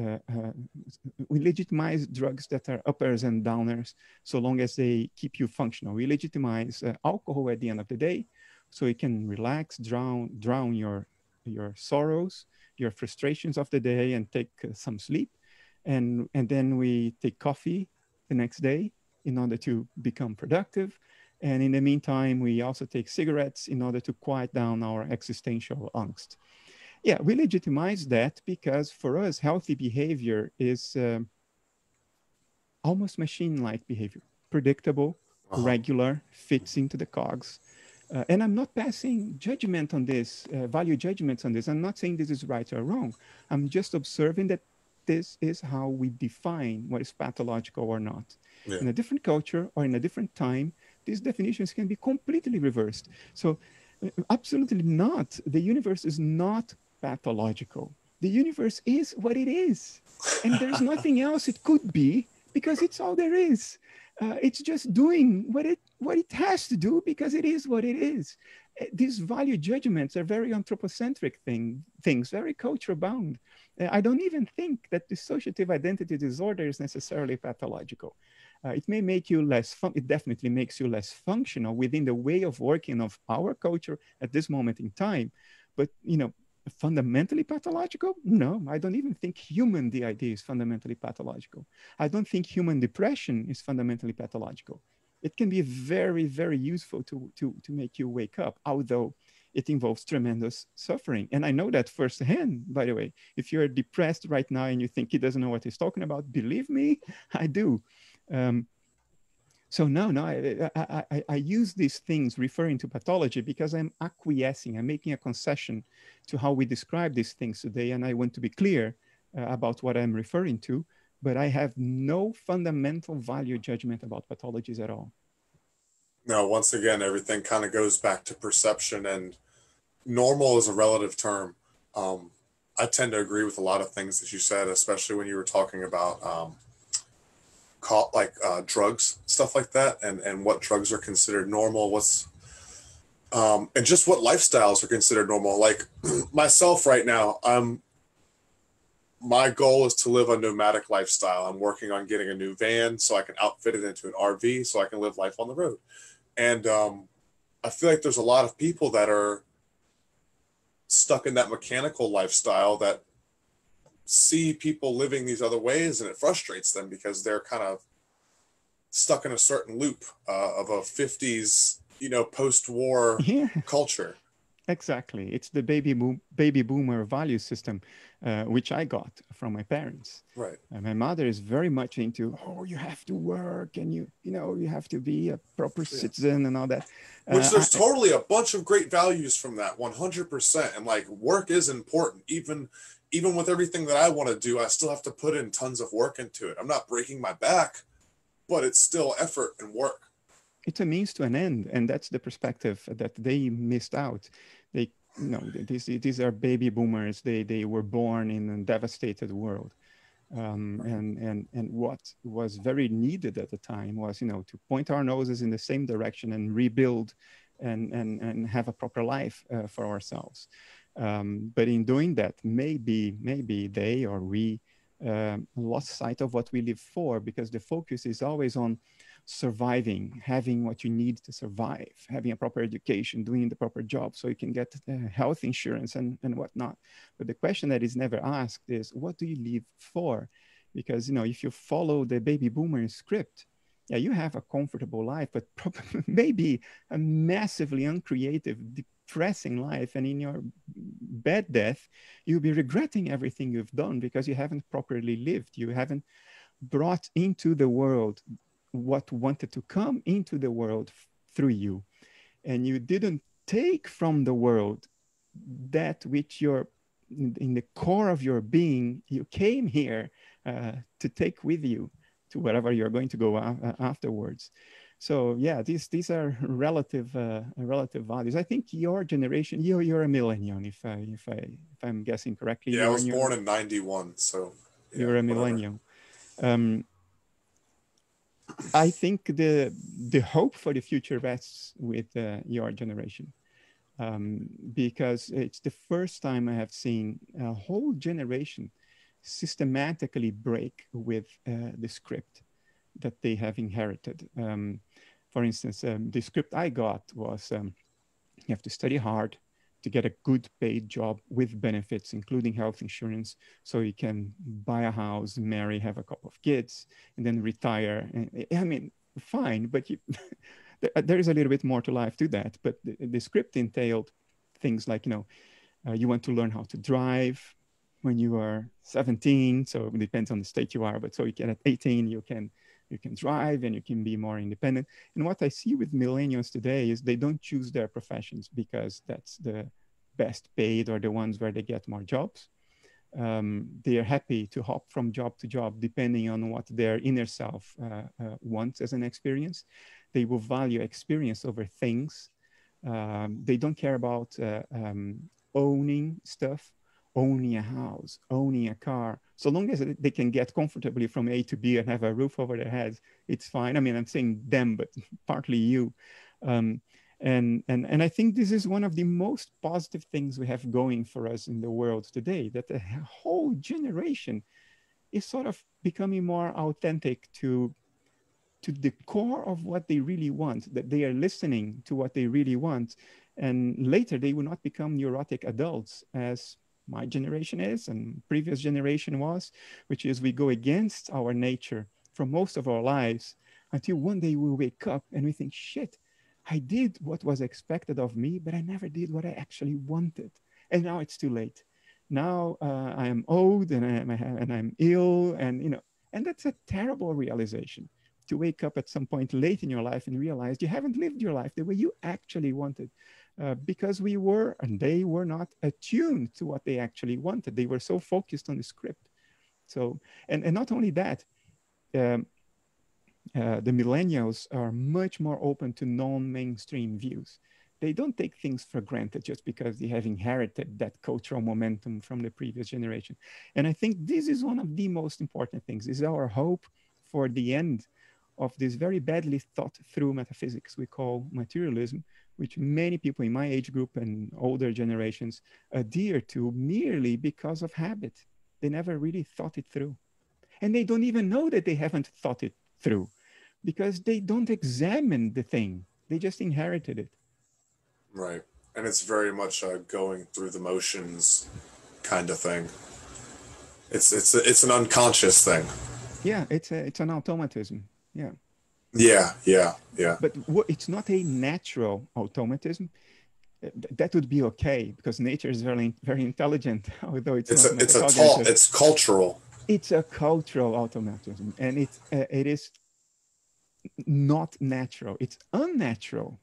We legitimize drugs that are uppers and downers so long as they keep you functional. We legitimize alcohol at the end of the day, so you can relax, drown your sorrows, your frustrations of the day, and take some sleep. And then we take coffee the next day in order to become productive. And in the meantime, we also take cigarettes in order to quiet down our existential angst. Yeah, we legitimize that because for us, healthy behavior is almost machine-like behavior, predictable, regular, fits into the cogs. And I'm not passing judgment on this, value judgments on this. I'm not saying this is right or wrong. I'm just observing that this is how we define what is pathological or not. Yeah. In a different culture or in a different time, these definitions can be completely reversed. So absolutely not. The universe is not pathological. The universe is what it is. And there's nothing else it could be because it's all there is. It's just doing what it has to do because it is what it is. These value judgments are very anthropocentric things, very culture bound. I don't even think that dissociative identity disorder is necessarily pathological. It may make you less it definitely makes you less functional within the way of working of our culture at this moment in time. But, fundamentally pathological? No, I don't even think human DID is fundamentally pathological. I don't think human depression is fundamentally pathological. It can be very, very useful to make you wake up, although it involves tremendous suffering. And I know that firsthand, by the way. If you're depressed right now and you think he doesn't know what he's talking about, believe me, I do. So no, I use these things referring to pathology because I'm acquiescing, I'm making a concession to how we describe these things today. And I want to be clear about what I'm referring to, but I have no fundamental value judgment about pathologies at all. No, once again, everything kind of goes back to perception, and normal is a relative term. I tend to agree with a lot of things that you said, especially when you were talking about drugs, stuff like that, and what drugs are considered normal, and just what lifestyles are considered normal. Like myself right now, my goal is to live a nomadic lifestyle. I'm working on getting a new van so I can outfit it into an RV so I can live life on the road. And I feel like there's a lot of people that are stuck in that mechanical lifestyle that see people living these other ways, and it frustrates them because they're kind of stuck in a certain loop of a 50s, post-war culture. Exactly. It's the baby boomer value system, which I got from my parents. Right. My mother is very much into, you have to work and you have to be a proper citizen and all that. Which there's totally a bunch of great values from that, 100%. And like work is important. Even with everything that I want to do, I still have to put in tons of work into it. I'm not breaking my back, but it's still effort and work. It's a means to an end, and that's the perspective that they missed out. These are baby boomers. They were born in a devastated world, and what was very needed at the time was to point our noses in the same direction and rebuild, and have a proper life for ourselves. But in doing that, maybe they or we lost sight of what we live for, because the focus is always on surviving, having what you need to survive, having a proper education, doing the proper job so you can get health insurance and whatnot. But the question that is never asked is, what do you live for? Because, if you follow the baby boomer script, you have a comfortable life, but probably maybe a massively uncreative, depressing life. And in your bed death, you'll be regretting everything you've done because you haven't properly lived. You haven't brought into the world what wanted to come into the world through you. And you didn't take from the world that which you're in the core of your being, you came here to take with you to wherever you're going to go afterwards. So these are relative values. I think your generation, you're a millennial, if I'm guessing correctly. Yeah, I was born in 91, so you're a millennial. I think the hope for the future rests with your generation, because it's the first time I have seen a whole generation systematically break with the script that they have inherited. For instance, the script I got was you have to study hard to get a good paid job with benefits, including health insurance, so you can buy a house, marry, have a couple of kids, and then retire. I mean, fine, but there is a little bit more to life to that. But the script entailed things like, you want to learn how to drive when you are 17, so it depends on the state you are, but so you can at 18, you can you can drive and you can be more independent. And what I see with millennials today is they don't choose their professions because that's the best paid or the ones where they get more jobs. They are happy to hop from job to job depending on what their inner self wants as an experience. They will value experience over things. They don't care about owning stuff, owning a house, owning a car. So long as they can get comfortably from A to B and have a roof over their heads, it's fine. I mean, I'm saying them, but partly you. And I think this is one of the most positive things we have going for us in the world today, that the whole generation is sort of becoming more authentic to the core of what they really want, that they are listening to what they really want. And later they will not become neurotic adults as my generation is and previous generation was, which is we go against our nature for most of our lives until one day we wake up and we think, shit, I did what was expected of me, but I never did what I actually wanted. And now it's too late. Now I am old and I'm ill, and that's a terrible realization, to wake up at some point late in your life and realize you haven't lived your life the way you actually wanted, because we were and they were not attuned to what they actually wanted. They were so focused on the script. So, and not only that, the millennials are much more open to non-mainstream views. They don't take things for granted just because they have inherited that cultural momentum from the previous generation. And I think this is one of the most important things, is our hope for the end of this very badly thought through metaphysics we call materialism, which many people in my age group and older generations adhere to merely because of habit. They never really thought it through. And they don't even know that they haven't thought it through because they don't examine the thing. They just inherited it. Right. And it's very much going through the motions kind of thing. It's an unconscious thing. Yeah, it's an automatism. Yeah. Yeah. But it's not a natural automatism. That would be okay because nature is very, very intelligent, although it's cultural. It's a cultural automatism, and it is not natural. It's unnatural.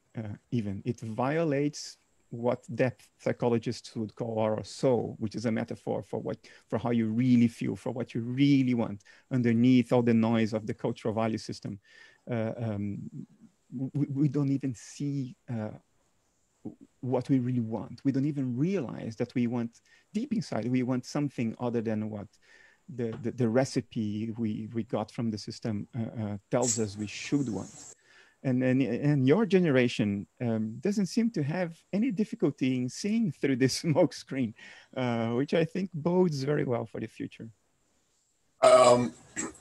Even it violates what depth psychologists would call our soul, which is a metaphor for how you really feel, for what you really want underneath all the noise of the cultural value system. We don't even see what we really want. We don't even realize that we want, deep inside, we want something other than what the recipe we got from the system tells us we should want. And your generation doesn't seem to have any difficulty in seeing through this smoke screen, which I think bodes very well for the future.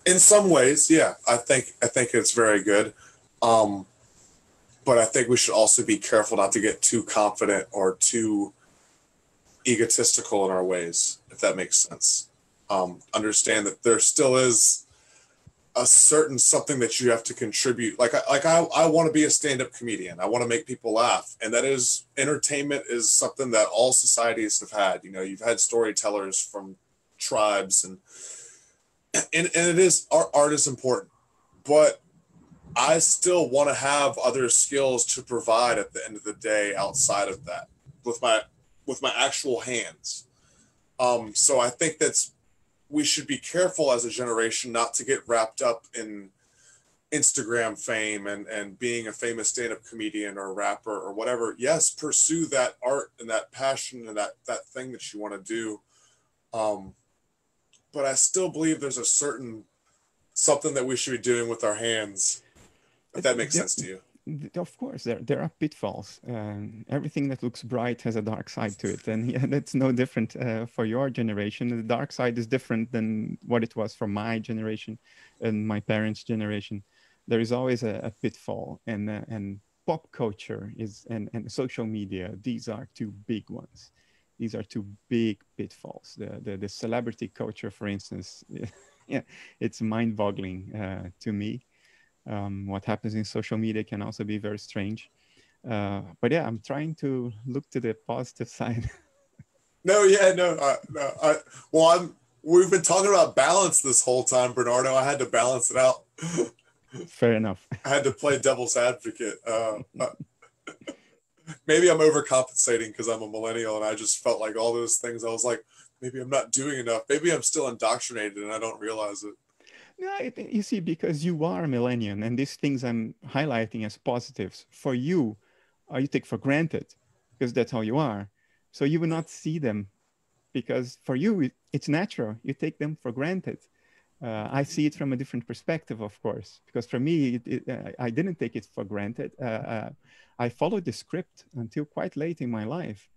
In some ways, yeah, I think it's very good. But I think we should also be careful not to get too confident or too egotistical in our ways, if that makes sense. Understand that there still is a certain something that you have to contribute. Like I want to be a stand-up comedian. I want to make people laugh. And that is, entertainment is something that all societies have had. You've had storytellers from tribes and it is, art is important, but I still want to have other skills to provide at the end of the day outside of that with my actual hands. So I think we should be careful as a generation not to get wrapped up in Instagram fame and being a famous stand-up comedian or rapper or whatever. Yes, pursue that art and that passion and that thing that you want to do. But I still believe there's a certain something that we should be doing with our hands. If that makes sense to you. Of course, there are pitfalls. Everything that looks bright has a dark side to it. And yeah, that's no different for your generation. The dark side is different than what it was for my generation and my parents' generation. There is always a pitfall. And pop culture and social media, these are two big ones. These are two big pitfalls. The celebrity culture, for instance, yeah, it's mind-boggling to me. What happens in social media can also be very strange. But yeah, I'm trying to look to the positive side. We've been talking about balance this whole time, Bernardo. I had to balance it out. Fair enough. I had to play devil's advocate. Maybe I'm overcompensating because I'm a millennial and I just felt like all those things. I was like, maybe I'm not doing enough. Maybe I'm still indoctrinated and I don't realize it. No, you see, because you are a millennial, and these things I'm highlighting as positives for you, you take for granted because that's how you are. So you will not see them because for you, it's natural. You take them for granted. I see it from a different perspective, of course, because for me, I didn't take it for granted. I followed the script until quite late in my life.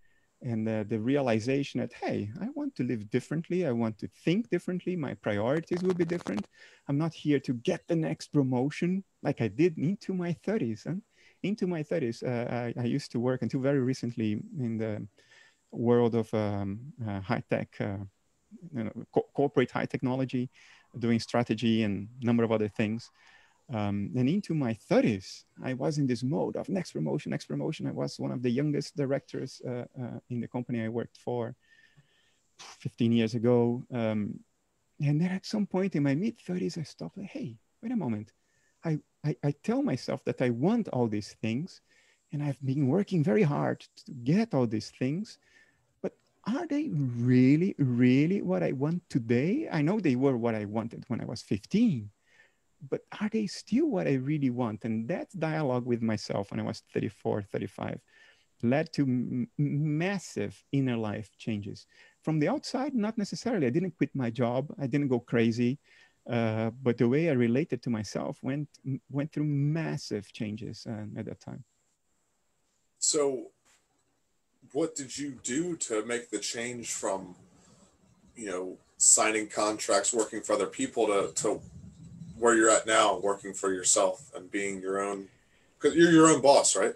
And the realization that, hey, I want to live differently. I want to think differently. My priorities will be different. I'm not here to get the next promotion like I did into my 30s. And into my 30s, I used to work until very recently in the world of high tech, corporate high technology, doing strategy and a number of other things. And into my 30s, I was in this mode of next promotion, next promotion. I was one of the youngest directors in the company I worked for 15 years ago. And then at some point in my mid 30s, I stopped like, hey, wait a moment. I tell myself that I want all these things, and I've been working very hard to get all these things. But are they really, really what I want today? I know they were what I wanted when I was 15. But are they still what I really want? And that dialogue with myself when I was 34, 35 led to massive inner life changes. From the outside, not necessarily. I didn't quit my job. I didn't go crazy. But the way I related to myself went through massive changes at that time. So what did you do to make the change from, signing contracts, working for other people to where you're at now, working for yourself and being your own, because you're your own boss, right?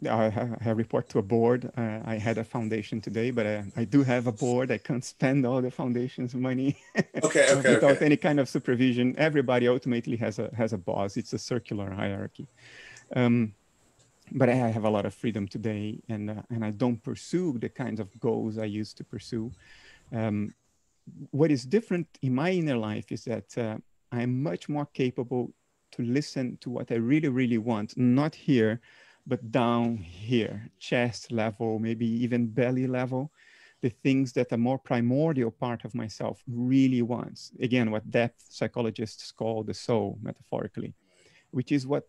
I report to a board. I had a foundation today, but I do have a board. I can't spend all the foundation's money without any kind of supervision. Everybody ultimately has a boss. It's a circular hierarchy. But I have a lot of freedom today, and I don't pursue the kinds of goals I used to pursue. What is different in my inner life is that I'm much more capable to listen to what I really, really want, not here, but down here, chest level, maybe even belly level, the things that a more primordial part of myself really wants. Again, what depth psychologists call the soul, metaphorically, which is what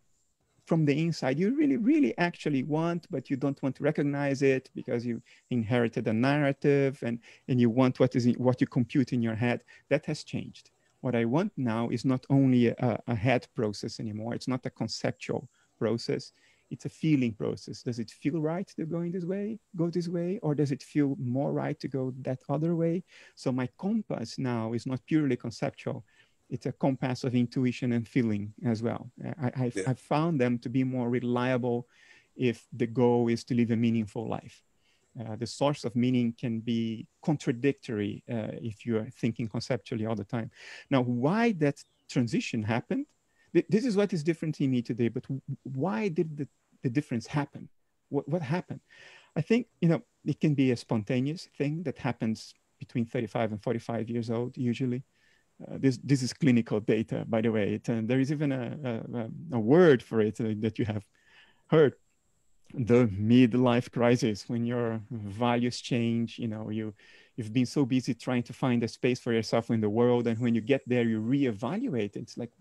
from the inside you really, really actually want, but you don't want to recognize it because you inherited a narrative and you want what you compute in your head. That has changed. What I want now is not only a head process anymore. It's not a conceptual process. It's a feeling process. Does it feel right to go this way, or does it feel more right to go that other way? So my compass now is not purely conceptual. It's a compass of intuition and feeling as well. I've found them to be more reliable if the goal is to live a meaningful life. The source of meaning can be contradictory if you're thinking conceptually all the time. Now, why that transition happened? This is what is different in me today, but why did the difference happen? What happened? I think, it can be a spontaneous thing that happens between 35 and 45 years old, usually. This is clinical data, by the way. There is even a word for it that you have heard, the midlife crisis, when your values change. You've been so busy trying to find a space for yourself in the world, and when you get there, you reevaluate. It's like,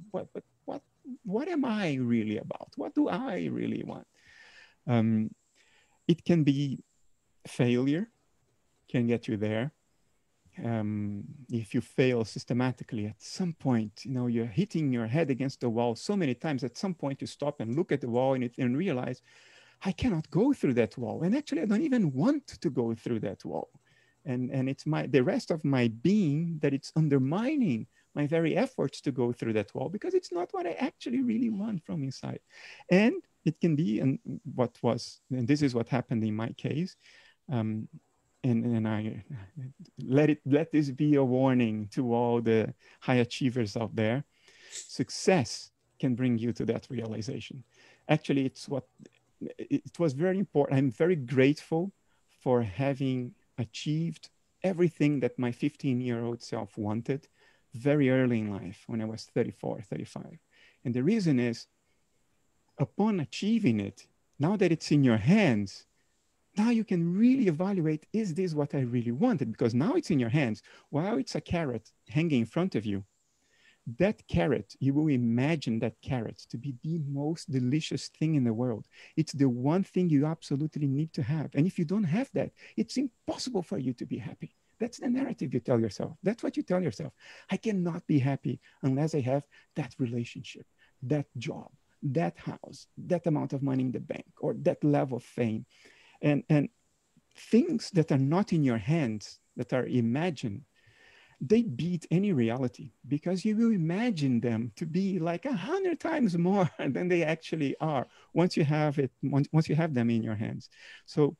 what am I really about? What do I really want? It can be failure, can get you there. If you fail systematically at some point, you're hitting your head against the wall so many times, at some point you stop and look at the wall and realize, I cannot go through that wall. And actually, I don't even want to go through that wall. And it's the rest of my being that it's undermining my very efforts to go through that wall, because it's not what I actually really want from inside. And it can be, and this is what happened in my case, and I let this be a warning to all the high achievers out there. Success can bring you to that realization. Actually, it was very important. I'm very grateful for having achieved everything that my 15-year-old self wanted very early in life when I was 34, 35. And the reason is, upon achieving it, now that it's in your hands, now you can really evaluate, is this what I really wanted? Because now it's in your hands. While it's a carrot hanging in front of you, that carrot, you will imagine that carrot to be the most delicious thing in the world. It's the one thing you absolutely need to have. And if you don't have that, it's impossible for you to be happy. That's the narrative you tell yourself. That's what you tell yourself. I cannot be happy unless I have that relationship, that job, that house, that amount of money in the bank, or that level of fame. And things that are not in your hands, that are imagined, they beat any reality, because you will imagine them to be like 100 times more than they actually are once you have it, once you have them in your hands. So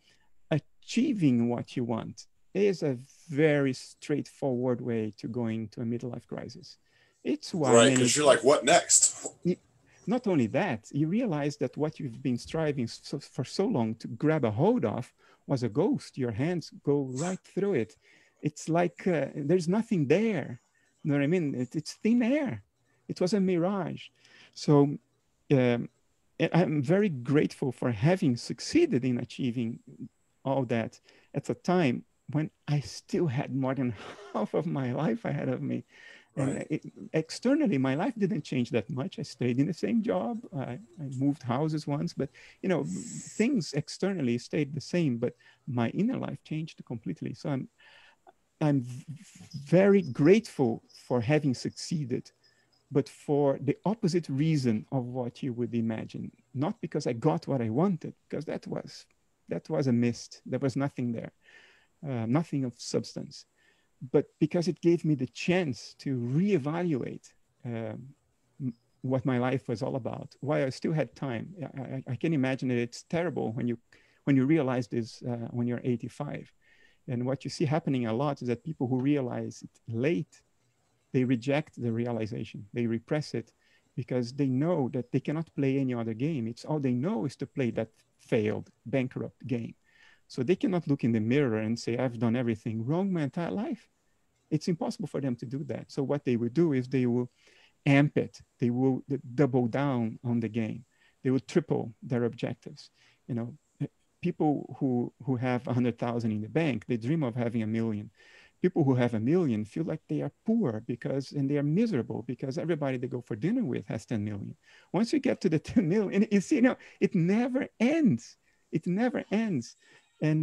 achieving what you want is a very straightforward way to go into a midlife crisis. It's why right, because you're like, what next? Not only that, you realize that what you've been striving for so long to grab a hold of was a ghost. Your hands go right through it. It's like there's nothing there. You know what I mean? It's thin air. It was a mirage. So I'm very grateful for having succeeded in achieving all that at a time when I still had more than half of my life ahead of me. And externally, my life didn't change that much. I stayed in the same job. I moved houses once, but things externally stayed the same. But my inner life changed completely. So I'm very grateful for having succeeded, but for the opposite reason of what you would imagine. Not because I got what I wanted, because that was a mist. There was nothing there, nothing of substance. But because it gave me the chance to reevaluate what my life was all about, while I still had time. I can imagine that it's terrible when you realize this when you're 85. And what you see happening a lot is that people who realize it late, they reject the realization. They repress it because they know that they cannot play any other game. It's all they know is to play that failed, bankrupt game. So they cannot look in the mirror and say, I've done everything wrong my entire life. It's impossible for them to do that. So what they will do is they will amp it. They will double down on the game. They will triple their objectives. People who have 100,000 in the bank, they dream of having 1 million. People who have 1 million feel like they are poor and they are miserable because everybody they go for dinner with has 10 million. Once you get to the 10 million, you see, it never ends. It never ends. And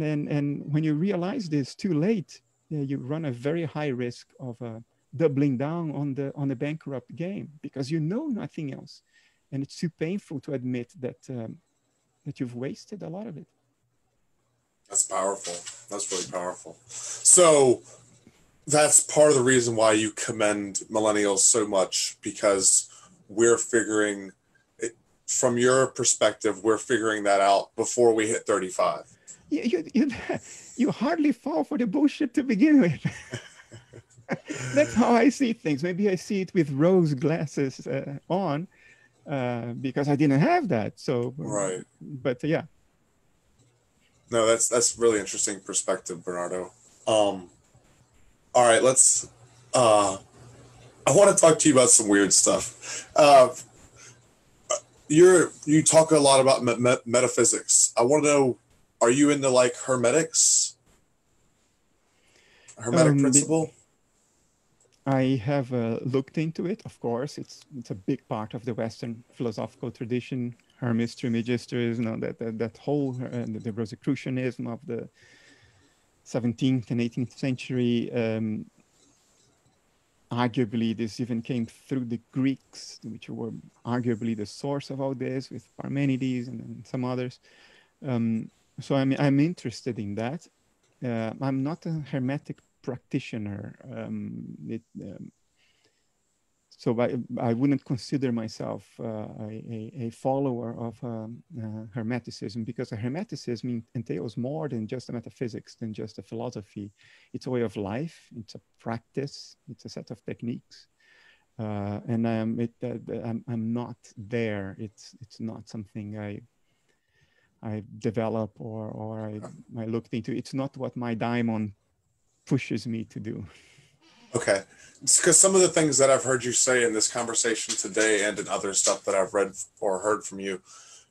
when you realize this too late, you run a very high risk of doubling down on the bankrupt game because you know nothing else, and it's too painful to admit that you've wasted a lot of it. That's powerful. That's really powerful. So that's part of the reason why you commend millennials so much, because we're figuring it, from your perspective, we're figuring that out before we hit 35. You hardly fall for the bullshit to begin with. That's how I see things. Maybe I see it with rose glasses on because I didn't have that. So, right. But yeah. No, that's really interesting perspective, Bernardo. All right, let's. I want to talk to you about some weird stuff. You talk a lot about metaphysics. I want to know, are you into like Hermetics? Hermetic principle? I have looked into it. Of course, it's a big part of the Western philosophical tradition. Hermes Trismegistus, that whole the Rosicrucianism of the 17th and 18th century. Arguably, this even came through the Greeks, which were arguably the source of all this, with Parmenides and some others. So I'm interested in that. I'm not a Hermetic practitioner. So I wouldn't consider myself a follower of Hermeticism, because a Hermeticism entails more than just a metaphysics, than just a philosophy. It's a way of life. It's a practice. It's a set of techniques. And I'm not there. It's not something I develop or I looked into. It's not what my daimon pushes me to do. Okay. It's because some of the things that I've heard you say in this conversation today and in other stuff that I've read or heard from you,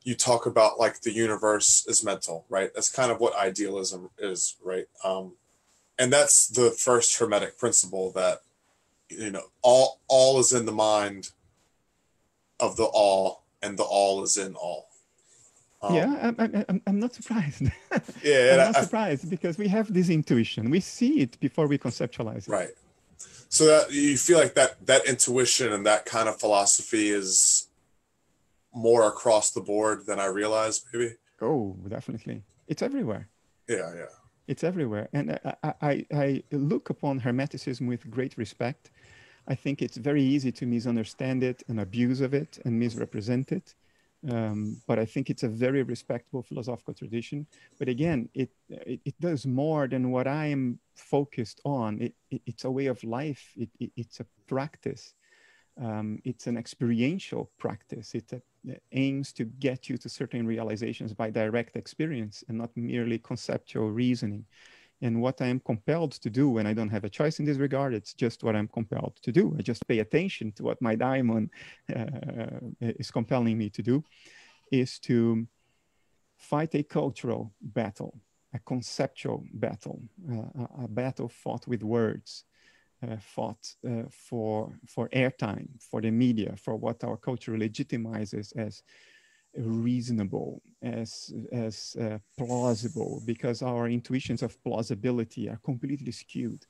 you talk about like the universe is mental, right? That's kind of what idealism is, right? And that's the first Hermetic principle that, all is in the mind of the all, and the all is in all. Um, Yeah, I'm not surprised. yeah, I'm not surprised because we have this intuition. We see it before we conceptualize it. right. So that you feel like that intuition and that kind of philosophy is more across the board than I realized, maybe. Oh, definitely. It's everywhere. Yeah, yeah. It's everywhere. And I look upon Hermeticism with great respect. I think it's very easy to misunderstand it and abuse of it and misrepresent it. But I think it's a very respectable philosophical tradition. But again, it does more than what I am focused on. It's a way of life. It's a practice. It's an experiential practice. It aims to get you to certain realizations by direct experience and not merely conceptual reasoning. And what I am compelled to do when I don't have a choice in this regard, it's just what I'm compelled to do. I just pay attention to what my daimon is compelling me to do, is to fight a cultural battle, a conceptual battle, a battle fought with words, fought for airtime, for the media, for what our culture legitimizes as reasonable, as plausible, because our intuitions of plausibility are completely skewed.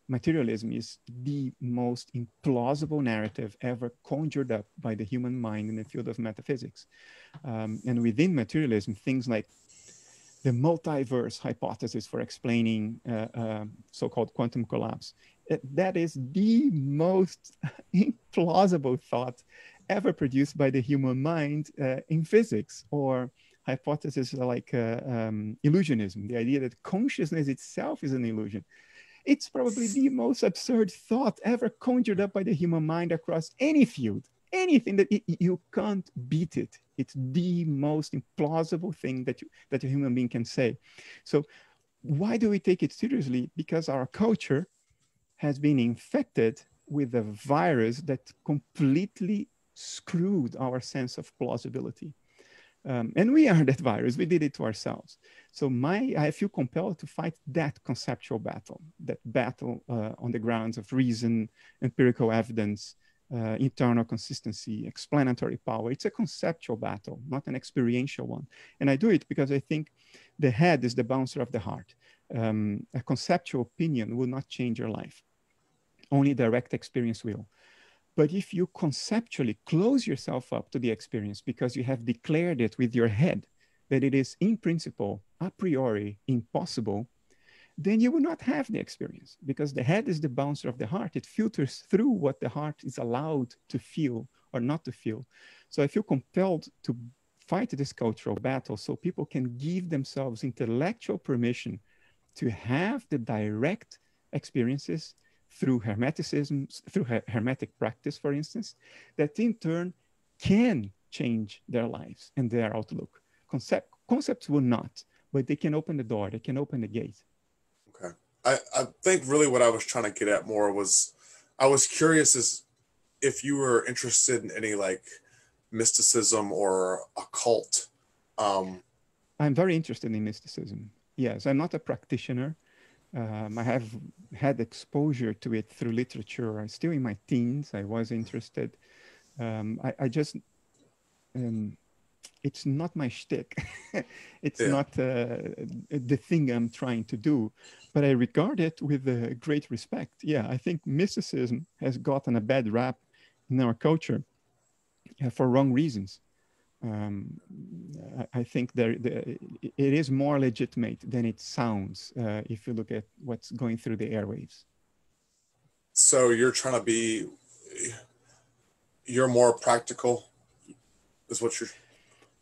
Materialism is the most implausible narrative ever conjured up by the human mind in the field of metaphysics. And within materialism, things like the multiverse hypothesis for explaining so-called quantum collapse, that is the most implausible thought ever produced by the human mind in physics, or hypotheses like illusionism, the idea that consciousness itself is an illusion. It's probably the most absurd thought ever conjured up by the human mind across any field. Anything that you can't beat it. It's the most implausible thing that a human being can say. So why do we take it seriously? Because our culture has been infected with a virus that completely screwed our sense of plausibility. And we are that virus. We did it to ourselves. So I feel compelled to fight that conceptual battle, that battle on the grounds of reason, empirical evidence, internal consistency, explanatory power. It's a conceptual battle, not an experiential one. And I do it because I think the head is the bouncer of the heart. A conceptual opinion will not change your life. Only direct experience will. But if you conceptually close yourself up to the experience because you have declared it with your head that it is in principle, a priori, impossible, then you will not have the experience, because the head is the bouncer of the heart. It filters through what the heart is allowed to feel or not to feel. So I feel compelled to fight this cultural battle so people can give themselves intellectual permission to have the direct experiences through Hermeticism, through Hermetic practice, for instance, that in turn can change their lives and their outlook. Concepts will not, but they can open the door, they can open the gate. Okay. I think really what I was trying to get at more was, I was curious as if you were interested in any like mysticism or occult. I'm very interested in mysticism. Yes, I'm not a practitioner. I have had exposure to it through literature. I'm still in my teens. I was interested. I just, it's not my shtick. It's not the thing I'm trying to do, but I regard it with great respect. Yeah, I think mysticism has gotten a bad rap in our culture for wrong reasons. I think it is more legitimate than it sounds if you look at what's going through the airwaves. So you're more practical, is what you're...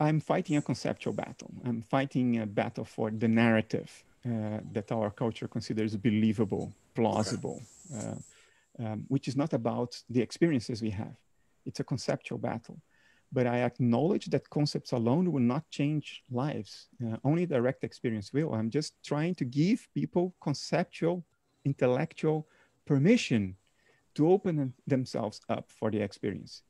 I'm fighting a conceptual battle. I'm fighting a battle for the narrative that our culture considers believable, plausible, which is not about the experiences we have. It's a conceptual battle. But I acknowledge that concepts alone will not change lives. Only direct experience will. I'm just trying to give people conceptual, intellectual permission to open themselves up for the experience,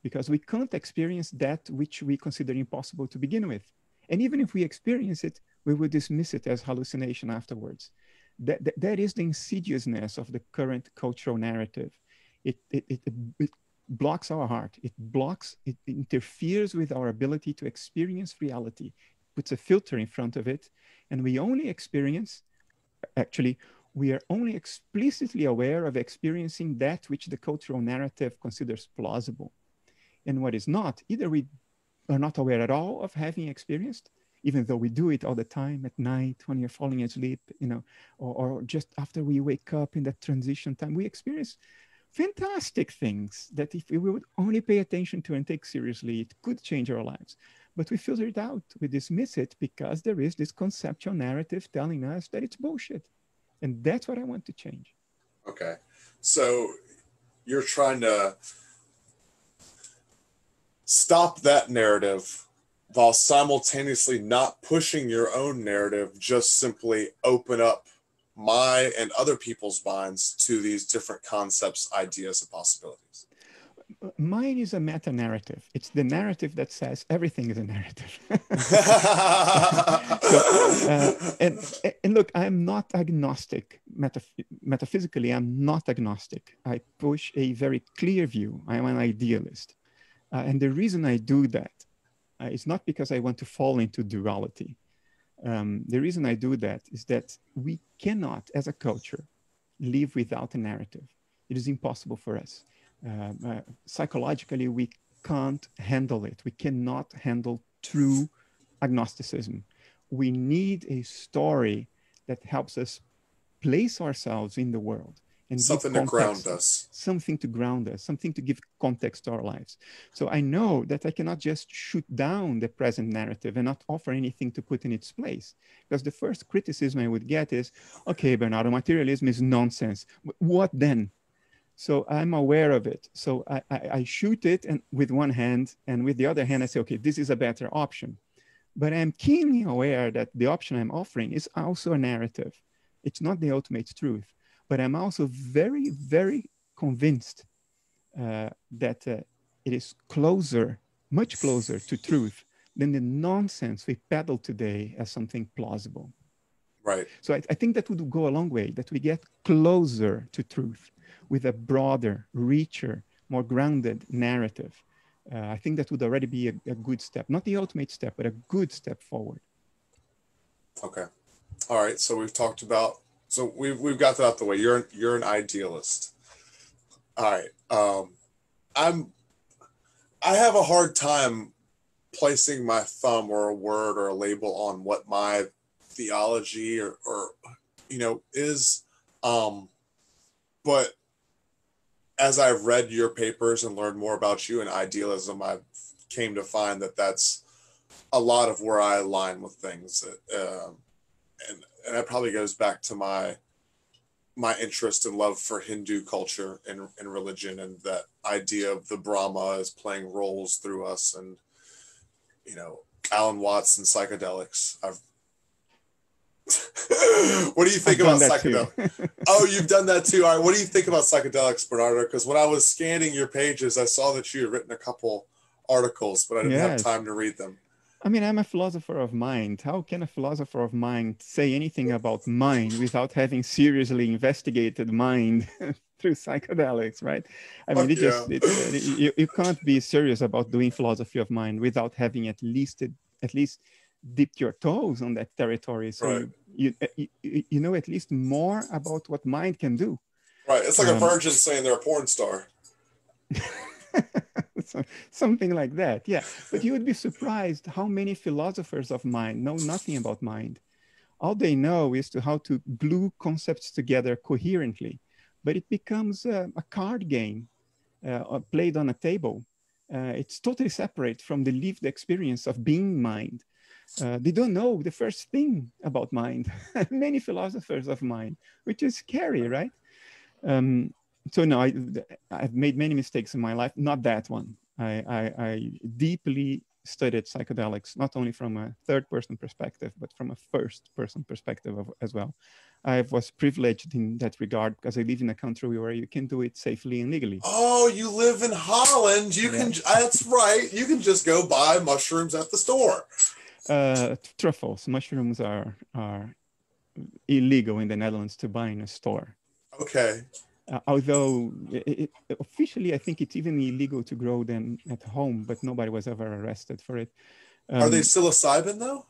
because we can't experience that which we consider impossible to begin with. And even if we experience it, we will dismiss it as hallucination afterwards. That is the insidiousness of the current cultural narrative. It blocks our heart. It interferes with our ability to experience reality, puts a filter in front of it, and we only experience, actually, we are only explicitly aware of experiencing that which the cultural narrative considers plausible. And what is not, either we are not aware at all of having experienced, even though we do it all the time at night when you're falling asleep, you know, or just after we wake up in that transition time, we experience fantastic things that if we would only pay attention to and take seriously, it could change our lives. But we filter it out, we dismiss it because there is this conceptual narrative telling us that it's bullshit. And that's what I want to change. Okay. So you're trying to stop that narrative while simultaneously not pushing your own narrative, just simply open up my and other people's minds to these different concepts, ideas, and possibilities. Mine is a meta-narrative. It's the narrative that says everything is a narrative. And look, I'm not agnostic. Metaphysically, I'm not agnostic. I push a very clear view. I'm an idealist. And the reason I do that is not because I want to fall into duality. The reason I do that is that we cannot, as a culture, live without a narrative. It is impossible for us. Psychologically, we can't handle it. We cannot handle true agnosticism. We need a story that helps us place ourselves in the world. And something to ground us. Something to ground us, something to give context to our lives. So I know that I cannot just shoot down the present narrative and not offer anything to put in its place. Because the first criticism I would get is, okay, Bernardo, materialism is nonsense. What then? So I'm aware of it. So I shoot it and with one hand, and with the other hand, I say, okay, this is a better option. But I'm keenly aware that the option I'm offering is also a narrative. It's not the ultimate truth. But I'm also very, very convinced that it is closer, much closer to truth than the nonsense we peddle today as something plausible. Right. So I think that would go a long way, that we get closer to truth with a broader, richer, more grounded narrative. I think that would already be a good step, not the ultimate step, but a good step forward. Okay. All right. So we've talked about, so we've got that out the way. You're an idealist. All right. I have a hard time placing my thumb or a word or a label on what my theology or is. But as I've read your papers and learned more about you and idealism, I came to find that that's a lot of where I align with things. And that probably goes back to my interest and love for Hindu culture and religion, and that idea of the Brahma as playing roles through us, and Alan Watts and psychedelics. What do you think about psychedelics? Oh, you've done that too. All right. What do you think about psychedelics, Bernardo? Because when I was scanning your pages, I saw that you had written a couple articles, but I didn't have time to read them. I mean, I'm a philosopher of mind. How can a philosopher of mind say anything about mind without having seriously investigated mind through psychedelics, right? I mean, you can't be serious about doing philosophy of mind without having at least dipped your toes on that territory. So right. you know at least more about what mind can do. Right. It's like a virgin saying they're a porn star. Something like that, yeah. But you would be surprised how many philosophers of mind know nothing about mind. All they know is how to glue concepts together coherently. But it becomes a card game played on a table. It's totally separate from the lived experience of being mind. They don't know the first thing about mind. Many philosophers of mind, which is scary, right? So no, I've made many mistakes in my life. Not that one. I deeply studied psychedelics, not only from a third-person perspective, but from a first-person perspective as well. I was privileged in that regard because I live in a country where you can do it safely and legally. Oh, you live in Holland. You can, that's right. You can just go buy mushrooms at the store. Truffles, mushrooms are illegal in the Netherlands to buy in a store. Okay. Although officially, I think it's even illegal to grow them at home, but nobody was ever arrested for it. Are they psilocybin though?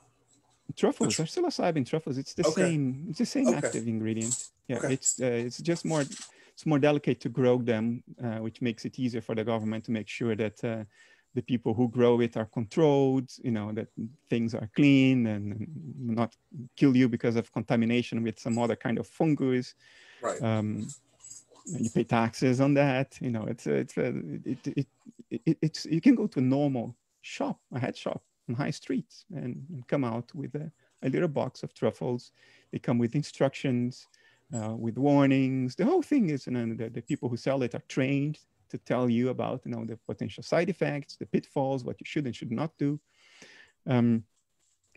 Truffles are psilocybin truffles. It's the same. It's the same active ingredient. Yeah, it's just more. It's more delicate to grow them, which makes it easier for the government to make sure that the people who grow it are controlled. You know, that things are clean and not kill you because of contamination with some other kind of fungus. Right. You pay taxes on that. You know, it's you can go to a normal shop, a head shop on high streets, and come out with a little box of truffles. They come with instructions, with warnings. The whole thing is, the people who sell it are trained to tell you about, the potential side effects, the pitfalls, what you should and should not do.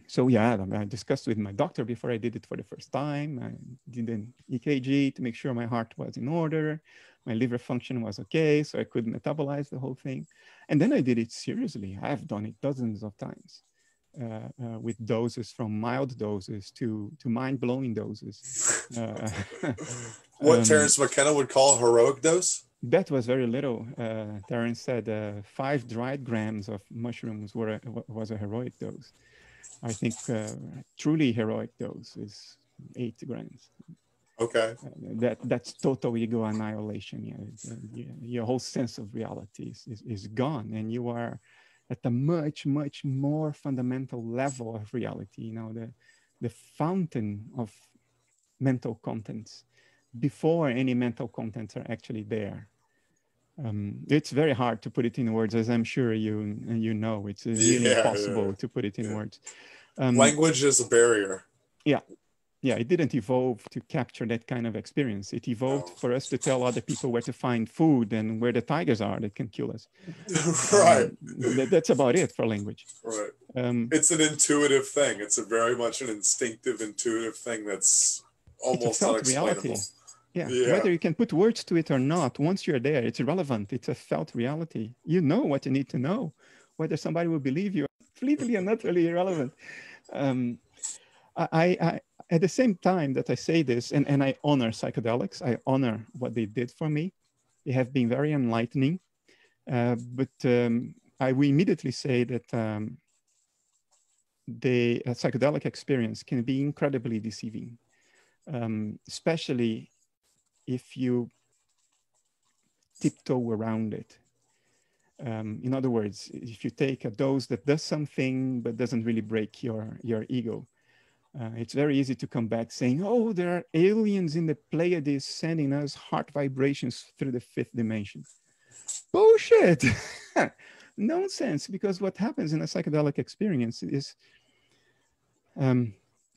So yeah, I discussed with my doctor before I did it for the first time. I did an EKG to make sure my heart was in order. My liver function was okay, so I could metabolize the whole thing. And then I did it seriously. I've done it dozens of times with doses from mild doses to mind-blowing doses. What Terence McKenna would call a heroic dose? That was very little. Terence said 5 dried grams of mushrooms was a heroic dose. I think truly heroic dose is 8 grams. Okay. That's total ego annihilation. Your whole sense of reality is gone, and you are at a much, much more fundamental level of reality. The fountain of mental contents before any mental contents are actually there. It's very hard to put it in words, as I'm sure you know. It's really impossible to put it in words. Language is a barrier. Yeah, it didn't evolve to capture that kind of experience. It evolved for us to tell other people where to find food and where the tigers are that can kill us. Right. That's about it for language. Right. It's an intuitive thing. It's a very much an instinctive, intuitive thing that's almost unexplainable. Reality. Yeah. Whether you can put words to it or not, once you're there, it's irrelevant. It's a felt reality. You know what you need to know. Whether somebody will believe you, completely and utterly irrelevant. I at the same time that I say this, and I honor psychedelics, I honor what they did for me. They have been very enlightening. But I will immediately say that the psychedelic experience can be incredibly deceiving, especially if you tiptoe around it. In other words, if you take a dose that does something but doesn't really break your ego, it's very easy to come back saying, oh, there are aliens in the Pleiades sending us heart vibrations through the 5th dimension. Bullshit! Nonsense, because what happens in a psychedelic experience is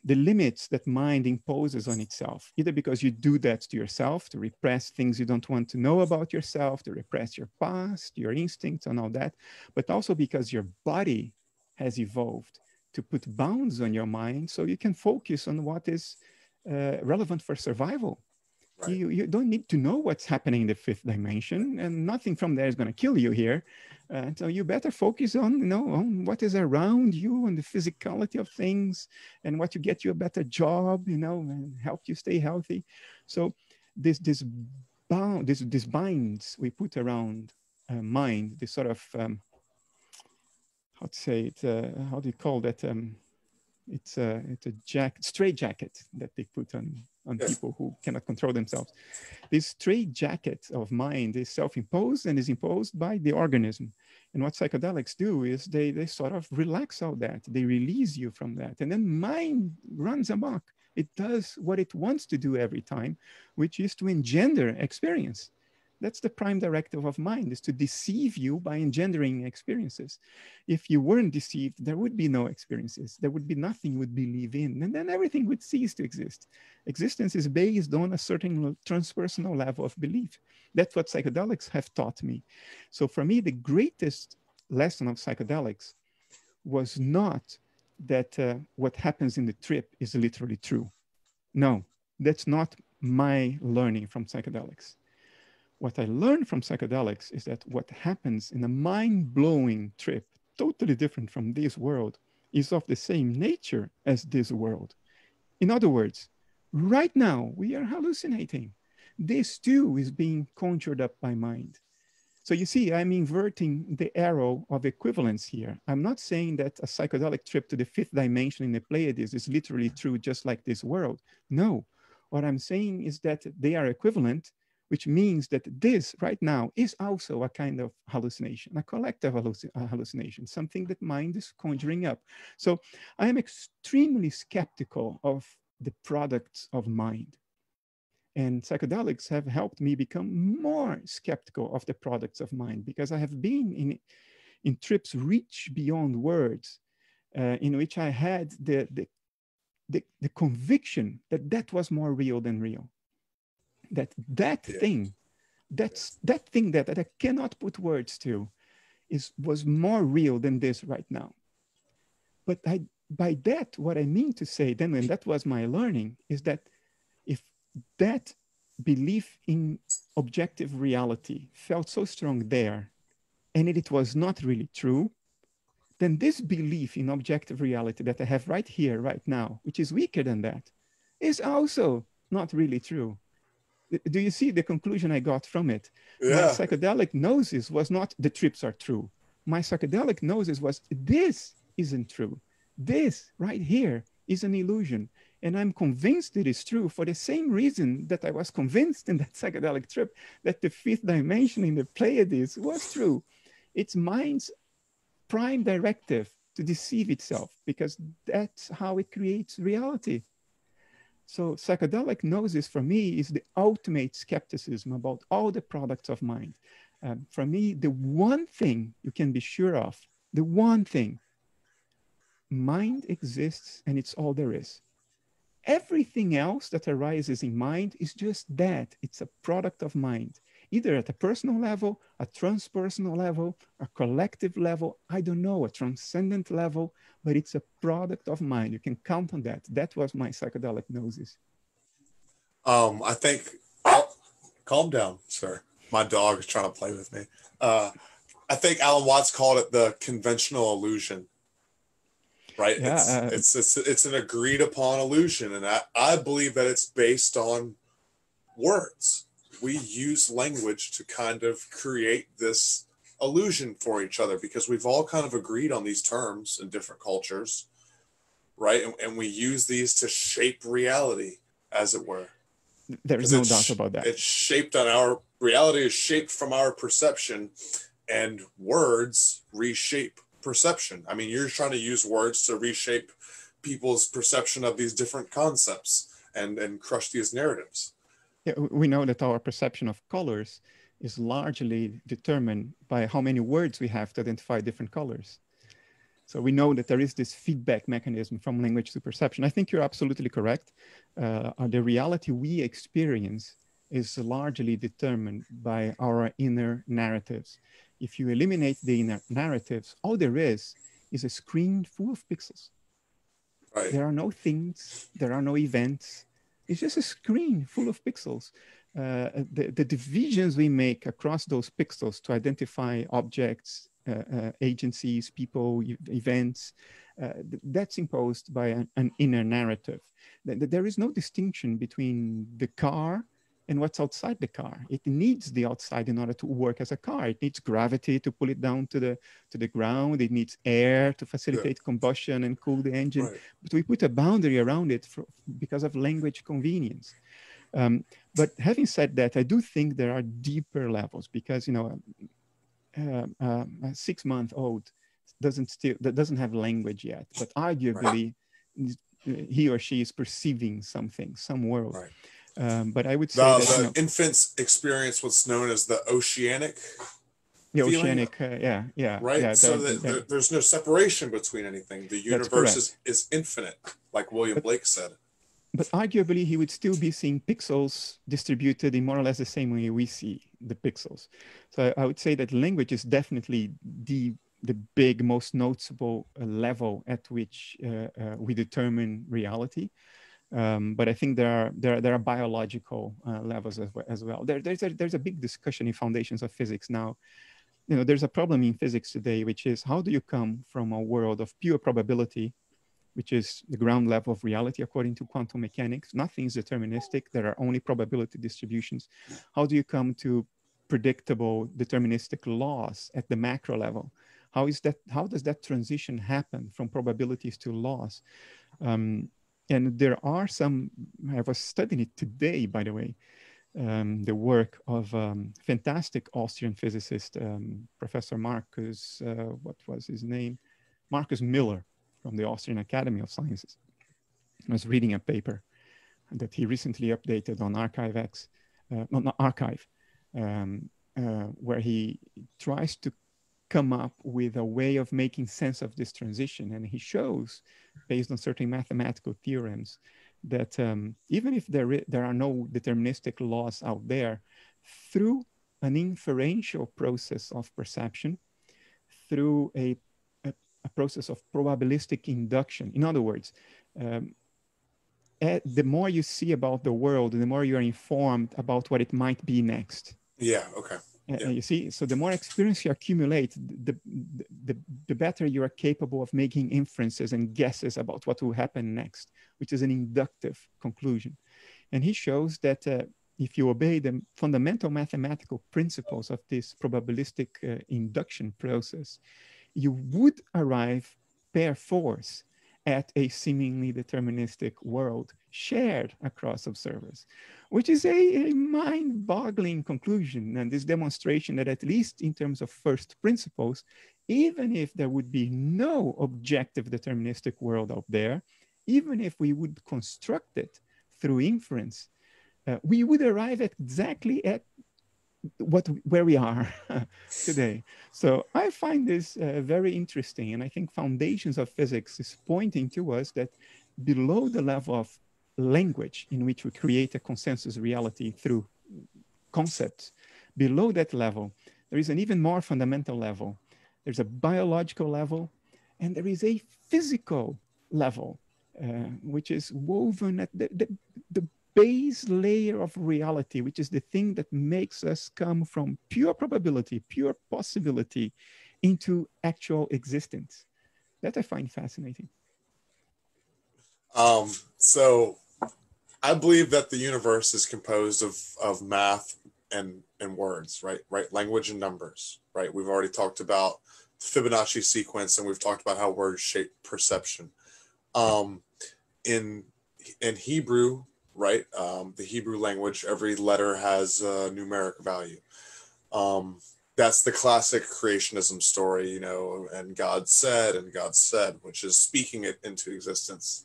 the limits that mind imposes on itself, either because you do that to yourself to repress things you don't want to know about yourself, to repress your past, your instincts and all that, but also because your body has evolved to put bounds on your mind so you can focus on what is relevant for survival. Right. You don't need to know what's happening in the 5th dimension, and nothing from there is going to kill you here. So you better focus on, on what is around you, and the physicality of things, and what to get you a better job, and help you stay healthy. So this binds we put around mind, this sort of how to say it? How do you call that? It's a straight jacket that they put on people who cannot control themselves. This straight jacket of mind is self-imposed and is imposed by the organism. And what psychedelics do is they sort of relax all that. They release you from that. And then mind runs amok. It does what it wants to do every time, which is to engender experience. That's the prime directive of mind, is to deceive you by engendering experiences. If you weren't deceived, there would be no experiences. There would be nothing you would believe in, and then everything would cease to exist. Existence is based on a certain transpersonal level of belief. That's what psychedelics have taught me. So for me, the greatest lesson of psychedelics was not that what happens in the trip is literally true. No, that's not my learning from psychedelics. What I learned from psychedelics is that what happens in a mind-blowing trip, totally different from this world, is of the same nature as this world. In other words, right now we are hallucinating. This too is being conjured up by mind. So you see, I'm inverting the arrow of equivalence here. I'm not saying that a psychedelic trip to the fifth dimension in the Pleiades is literally true just like this world. No, what I'm saying is that they are equivalent, which means that this right now is also a kind of hallucination, a collective hallucination, something that mind is conjuring up. So I am extremely skeptical of the products of mind. And psychedelics have helped me become more skeptical of the products of mind, because I have been in trips reach beyond words, in which I had the conviction that that was more real than real. That thing that I cannot put words to was more real than this right now. But by that, what I mean to say then, and that was my learning, is that if that belief in objective reality felt so strong there, and it was not really true, then this belief in objective reality that I have right here, right now, which is weaker than that, is also not really true. Do you see the conclusion I got from it? Yeah. My psychedelic gnosis was not the trips are true. My psychedelic gnosis was this isn't true. This right here is an illusion. And I'm convinced it is true for the same reason that I was convinced in that psychedelic trip that the fifth dimension in the Pleiades was true. It's mind's prime directive to deceive itself, because that's how it creates reality. So psychedelic gnosis for me is the ultimate skepticism about all the products of mind. For me, the one thing you can be sure of, the one thing, mind exists and it's all there is. Everything else that arises in mind is just that. It's a product of mind, either at a personal level, a transpersonal level, a collective level, I don't know, a transcendent level, but it's a product of mind. You can count on that. That was my psychedelic gnosis. I think, calm down, sir. My dog is trying to play with me. I think Alan Watts called it the conventional illusion. Right? Yeah, it's an agreed upon illusion. And I believe that it's based on words. We use language to kind of create this illusion for each other, because we've all kind of agreed on these terms in different cultures, right? And we use these to shape reality, as it were. There is no doubt about that. It's shaped on our reality is shaped from our perception, and words reshape perception. I mean, you're trying to use words to reshape people's perception of these different concepts and crush these narratives. Yeah, we know that our perception of colors is largely determined by how many words we have to identify different colors. So we know that there is this feedback mechanism from language to perception. I think you're absolutely correct. The reality we experience is largely determined by our inner narratives. If you eliminate the inner narratives, all there is a screen full of pixels. Right. There are no things, there are no events. It's just a screen full of pixels. The divisions we make across those pixels to identify objects, agencies, people, events, that's imposed by an inner narrative. There is no distinction between the car and what's outside the car. It needs the outside in order to work as a car. It needs gravity to pull it down to the ground. It needs air to facilitate combustion and cool the engine. Right. But we put a boundary around it because of language convenience. But having said that, I do think there are deeper levels, because, you know, a 6-month-old doesn't have language yet, but arguably he or she is perceiving something, some world. Right. But I would say that the infants experience what's known as the oceanic. The oceanic, yeah. Right. Yeah, so there's no separation between anything. The universe is infinite, like William Blake said. But arguably, he would still be seeing pixels distributed in more or less the same way we see the pixels. So I would say that language is definitely the the big, most noticeable level at which we determine reality. But I think there are biological levels as well. There's a big discussion in foundations of physics now. There's a problem in physics today, which is how do you come from a world of pure probability, which is the ground level of reality according to quantum mechanics? Nothing is deterministic. There are only probability distributions. How do you come to predictable deterministic laws at the macro level? How does that transition happen from probabilities to laws? And there are some, I was studying it today, by the way, the work of fantastic Austrian physicist, Professor Marcus, what was his name? Marcus Miller from the Austrian Academy of Sciences. I was reading a paper that he recently updated on ArchiveX, not Archive, where he tries to come up with a way of making sense of this transition. And he shows, based on certain mathematical theorems, that even if there are no deterministic laws out there, through an inferential process of perception, through a process of probabilistic induction. In other words, the more you see about the world, the more you're informed about what it might be next. Yeah, okay. Yeah. You see, so the more experience you accumulate, the better you are capable of making inferences and guesses about what will happen next, which is an inductive conclusion. And he shows that if you obey the fundamental mathematical principles of this probabilistic induction process, you would arrive per force at a seemingly deterministic world shared across observers, which is a mind-boggling conclusion. And this demonstration that, at least in terms of first principles, even if there would be no objective deterministic world out there, even if we would construct it through inference, we would arrive at exactly at where we are today. So I find this very interesting. And I think foundations of physics is pointing to us that below the level of language in which we create a consensus reality through concepts, below that level, there is an even more fundamental level. There's a biological level, and there is a physical level, which is woven at the base layer of reality, which is the thing that makes us come from pure probability, pure possibility, into actual existence. That I find fascinating. So I believe that the universe is composed of math and words, right? Language and numbers, right? We've already talked about the Fibonacci sequence, and we've talked about how words shape perception. In Hebrew, right? The Hebrew language, every letter has a numeric value. That's the classic creationism story, and God said, which is speaking it into existence.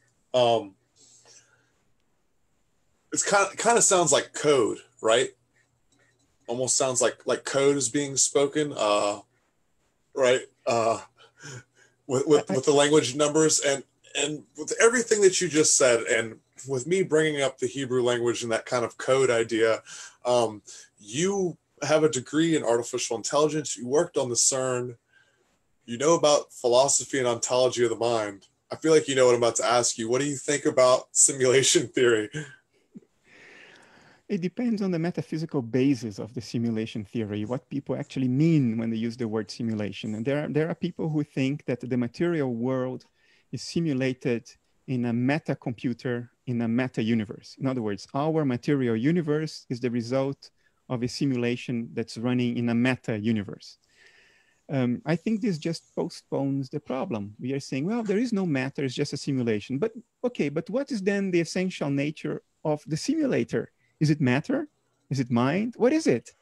It's kind of sounds like code, right? Almost sounds like code is being spoken, right? With the language numbers and with everything that you just said, and with me bringing up the Hebrew language and that kind of code idea, you have a degree in artificial intelligence. You worked on the CERN. You know about philosophy and ontology of the mind. I feel like you know what I'm about to ask you. What do you think about simulation theory? It depends on the metaphysical basis of the simulation theory, what people actually mean when they use the word simulation. And there are people who think that the material world is simulated in a meta computer, in a meta universe. In other words, our material universe is the result of a simulation that's running in a meta universe. I think this just postpones the problem. We are saying, well, there is no matter, it's just a simulation. But okay, but what is then the essential nature of the simulator? Is it matter? Is it mind? What is it?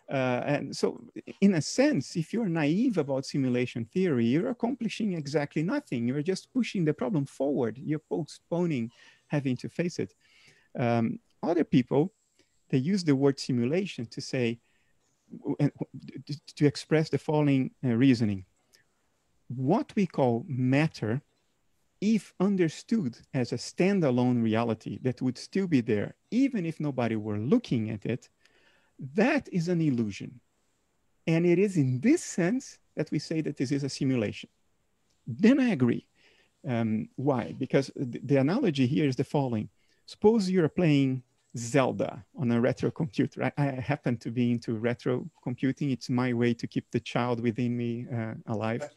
And so in a sense, if you're naive about simulation theory, you're accomplishing exactly nothing. You're just pushing the problem forward. You're postponing having to face it. Other people, they use the word simulation to say, to express the following reasoning. What we call matter, if understood as a standalone reality that would still be there, even if nobody were looking at it, that is an illusion. And it is in this sense that we say that this is a simulation. Then I agree. Why? Because the analogy here is the following. Suppose you're playing Zelda on a retro computer. I happen to be into retro computing. It's my way to keep the child within me alive.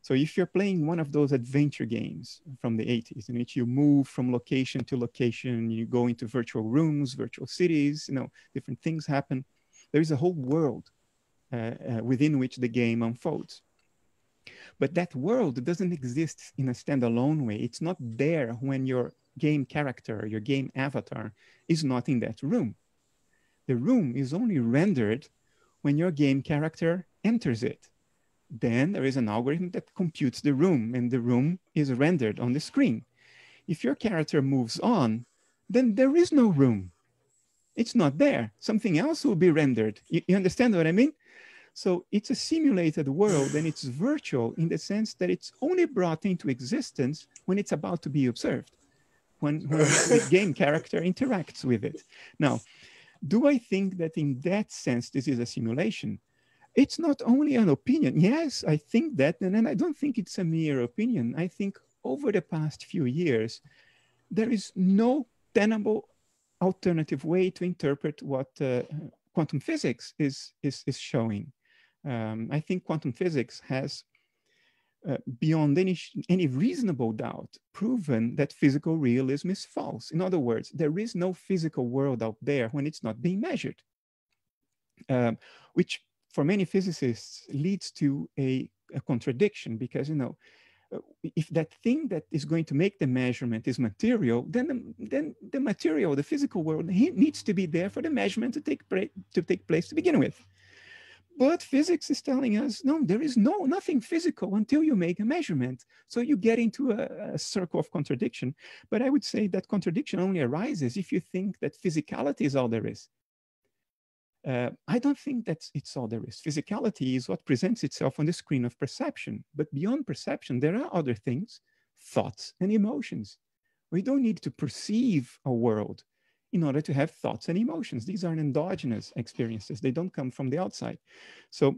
So if you're playing one of those adventure games from the 80s in which you move from location to location, you go into virtual rooms, virtual cities, you know, different things happen. There is a whole world within which the game unfolds. But that world doesn't exist in a standalone way. It's not there when your game character, your game avatar is not in that room. The room is only rendered when your game character enters it. Then there is an algorithm that computes the room, and the room is rendered on the screen. If your character moves on, then there is no room. It's not there. Something else will be rendered. You understand what I mean? So it's a simulated world, and it's virtual in the sense that it's only brought into existence when it's about to be observed, when the game character interacts with it. Now, do I think that in that sense this is a simulation? It's not only an opinion. Yes, I think that, and I don't think it's a mere opinion. I think over the past few years, there is no tenable alternative way to interpret what quantum physics is showing. I think quantum physics has, beyond any reasonable doubt, proven that physical realism is false. In other words, there is no physical world out there when it's not being measured, which for many physicists leads to a contradiction, because, you know, if that thing that is going to make the measurement is material, then the material, the physical world, needs to be there for the measurement to take place to begin with. But physics is telling us, no, there is nothing physical until you make a measurement. So you get into a circle of contradiction. But I would say that contradiction only arises if you think that physicality is all there is. I don't think that it's all there is. Physicality is what presents itself on the screen of perception. But beyond perception, there are other things, thoughts and emotions. We don't need to perceive a world in order to have thoughts and emotions. These are endogenous experiences. They don't come from the outside. So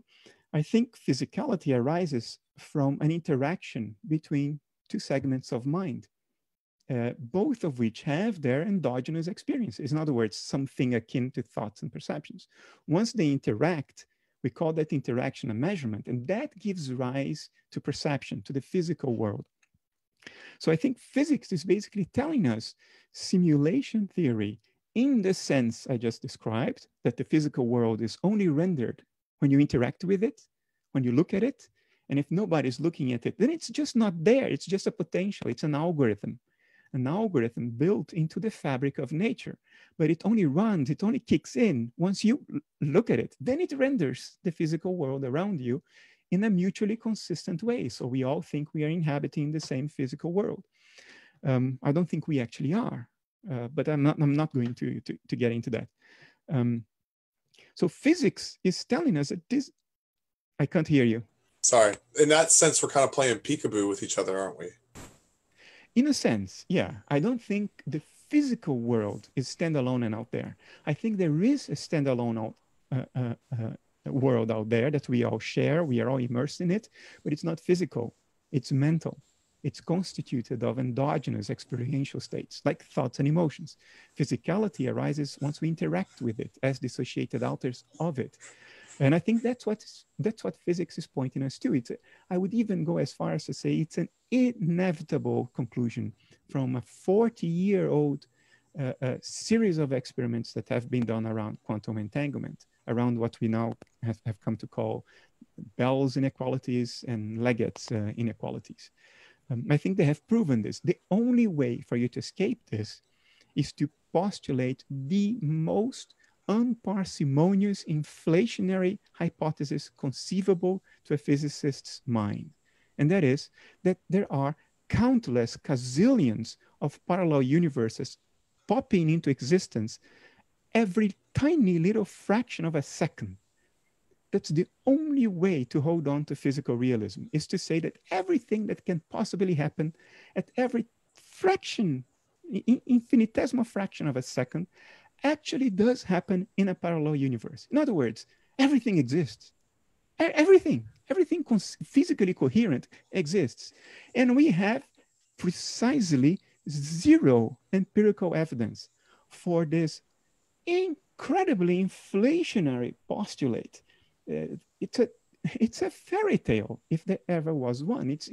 I think physicality arises from an interaction between two segments of mind, both of which have their endogenous experiences. In other words, something akin to thoughts and perceptions. Once they interact, we call that interaction a measurement, and that gives rise to perception, to the physical world. So I think physics is basically telling us simulation theory in the sense I just described, that the physical world is only rendered when you interact with it, when you look at it, and if nobody's looking at it, then it's just not there. It's just a potential. It's an algorithm built into the fabric of nature, but it only runs, it only kicks in once you look at it. Then it renders the physical world around you in a mutually consistent way. So we all think we are inhabiting the same physical world. I don't think we actually are, but I'm not going to get into that. So physics is telling us that this, I can't hear you. Sorry. In that sense, we're kind of playing peekaboo with each other, aren't we? In a sense, yeah. I don't think the physical world is standalone and out there. I think there is a standalone world out there that we all share. We are all immersed in it, but it's not physical. It's mental. It's constituted of endogenous experiential states, like thoughts and emotions. Physicality arises once we interact with it as dissociated outers of it. And I think that's what physics is pointing us to. I would even go as far as to say it's an inevitable conclusion from a 40-year-old series of experiments that have been done around quantum entanglement, around what we now have come to call Bell's inequalities and Leggett's inequalities. I think they have proven this. The only way for you to escape this is to postulate the most unparsimonious inflationary hypothesis conceivable to a physicist's mind. And that is that there are countless gazillions of parallel universes popping into existence every tiny little fraction of a second. That's the only way to hold on to physical realism, is to say that everything that can possibly happen at every fraction, infinitesimal fraction of a second, actually does happen in a parallel universe. In other words, everything exists. Everything everything physically coherent exists. And we have precisely zero empirical evidence for this incredibly inflationary postulate. It's a fairy tale, if there ever was one. It's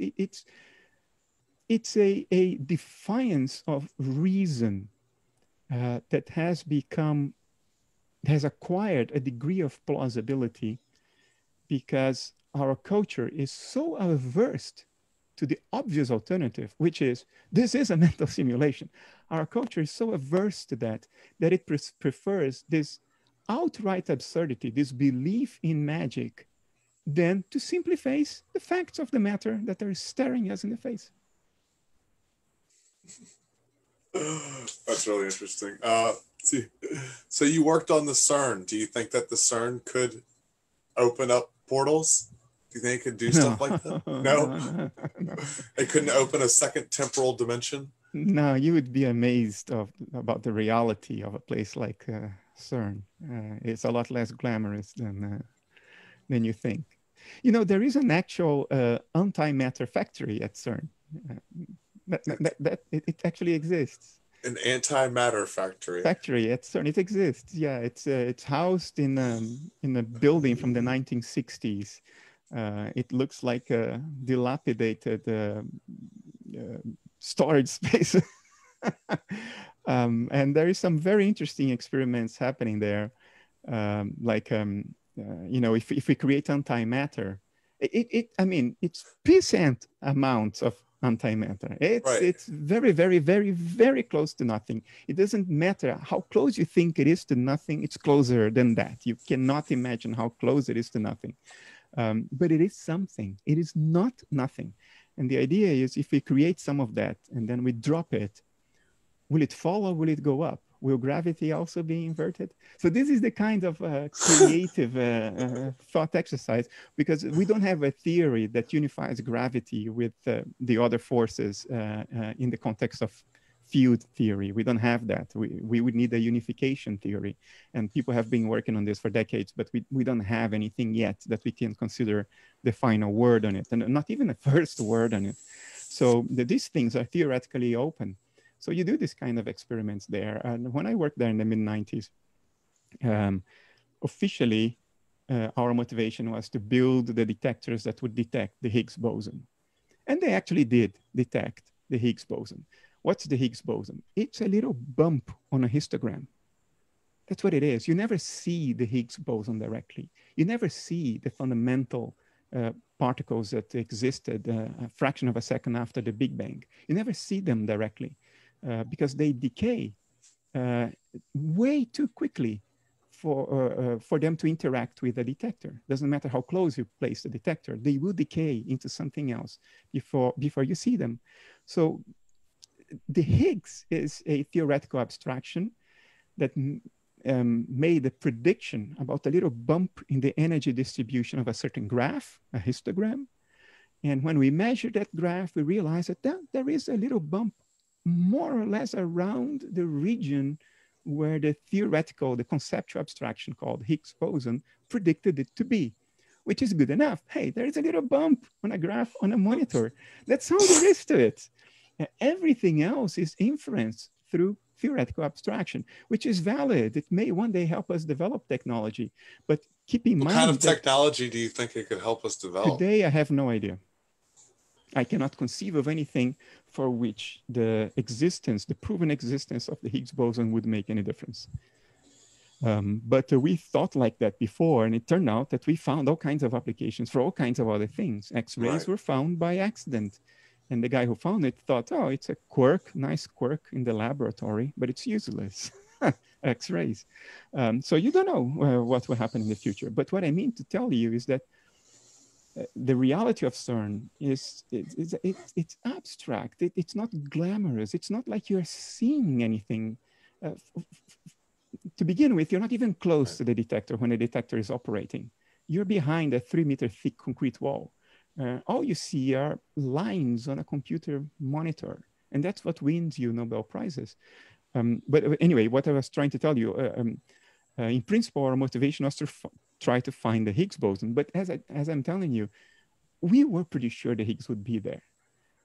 a defiance of reason that has acquired a degree of plausibility because our culture is so averse to the obvious alternative, which is, this is a mental simulation. Our culture is so averse to that it prefers this outright absurdity, this belief in magic, than to simply face the facts of the matter that are staring us in the face. That's really interesting. So you worked on the CERN. Do you think that the CERN could open up portals? Do you think it could do stuff like that? No? It couldn't open a second temporal dimension? No, you would be amazed about the reality of a place like CERN. It's a lot less glamorous than you think. You know, there is an actual antimatter factory at CERN. It actually exists. An antimatter factory. Factory at CERN. It exists. Yeah, it's housed in a building from the 1960s. It looks like a dilapidated storage space. And there is some very interesting experiments happening there. You know, if we create antimatter, I mean, it's percent amounts of antimatter. It's very, very, very, very close to nothing. It doesn't matter how close you think it is to nothing. It's closer than that. You cannot imagine how close it is to nothing. But it is something. It is not nothing. And the idea is, if we create some of that and then we drop it, will it fall or will it go up? Will gravity also be inverted? So this is the kind of creative thought exercise, because we don't have a theory that unifies gravity with the other forces in the context of field theory. We don't have that. We would need a unification theory. And people have been working on this for decades, but we don't have anything yet that we can consider the final word on it, and not even a first word on it. So these things are theoretically open. So you do this kind of experiments there. And when I worked there in the mid-90s, officially, our motivation was to build the detectors that would detect the Higgs boson. And they actually did detect the Higgs boson. What's the Higgs boson? It's a little bump on a histogram. That's what it is. You never see the Higgs boson directly. You never see the fundamental particles that existed a fraction of a second after the Big Bang. You never see them directly. Because they decay way too quickly for them to interact with the detector. Doesn't matter how close you place the detector, they will decay into something else before you see them. So the Higgs is a theoretical abstraction that made a prediction about a little bump in the energy distribution of a certain graph, a histogram. And when we measure that graph, we realize that there is a little bump more or less around the region where the conceptual abstraction called Higgs boson predicted it to be, which is good enough. Hey, there is a little bump on a graph on a monitor. That's all there is to it. Everything else is inference through theoretical abstraction, which is valid. It may one day help us develop technology, but keep in mind— What kind of technology do you think it could help us develop? Today, I have no idea. I cannot conceive of anything for which the proven existence of the Higgs boson would make any difference. But we thought like that before, and it turned out that we found all kinds of applications for all kinds of other things. X-rays were found by accident. And the guy who found it thought, oh, it's a quirk, nice quirk in the laboratory, but it's useless. X-rays. So you don't know what will happen in the future. But what I mean to tell you is that the reality of CERN is it's abstract. It's not glamorous. It's not like you're seeing anything. To begin with, you're not even close to the detector when the detector is operating. You're behind a 3-meter thick concrete wall. All you see are lines on a computer monitor. And that's what wins you Nobel Prizes. But anyway, what I was trying to tell you, in principle, our motivation was try to find the Higgs boson. But as I'm telling you, we were pretty sure the Higgs would be there.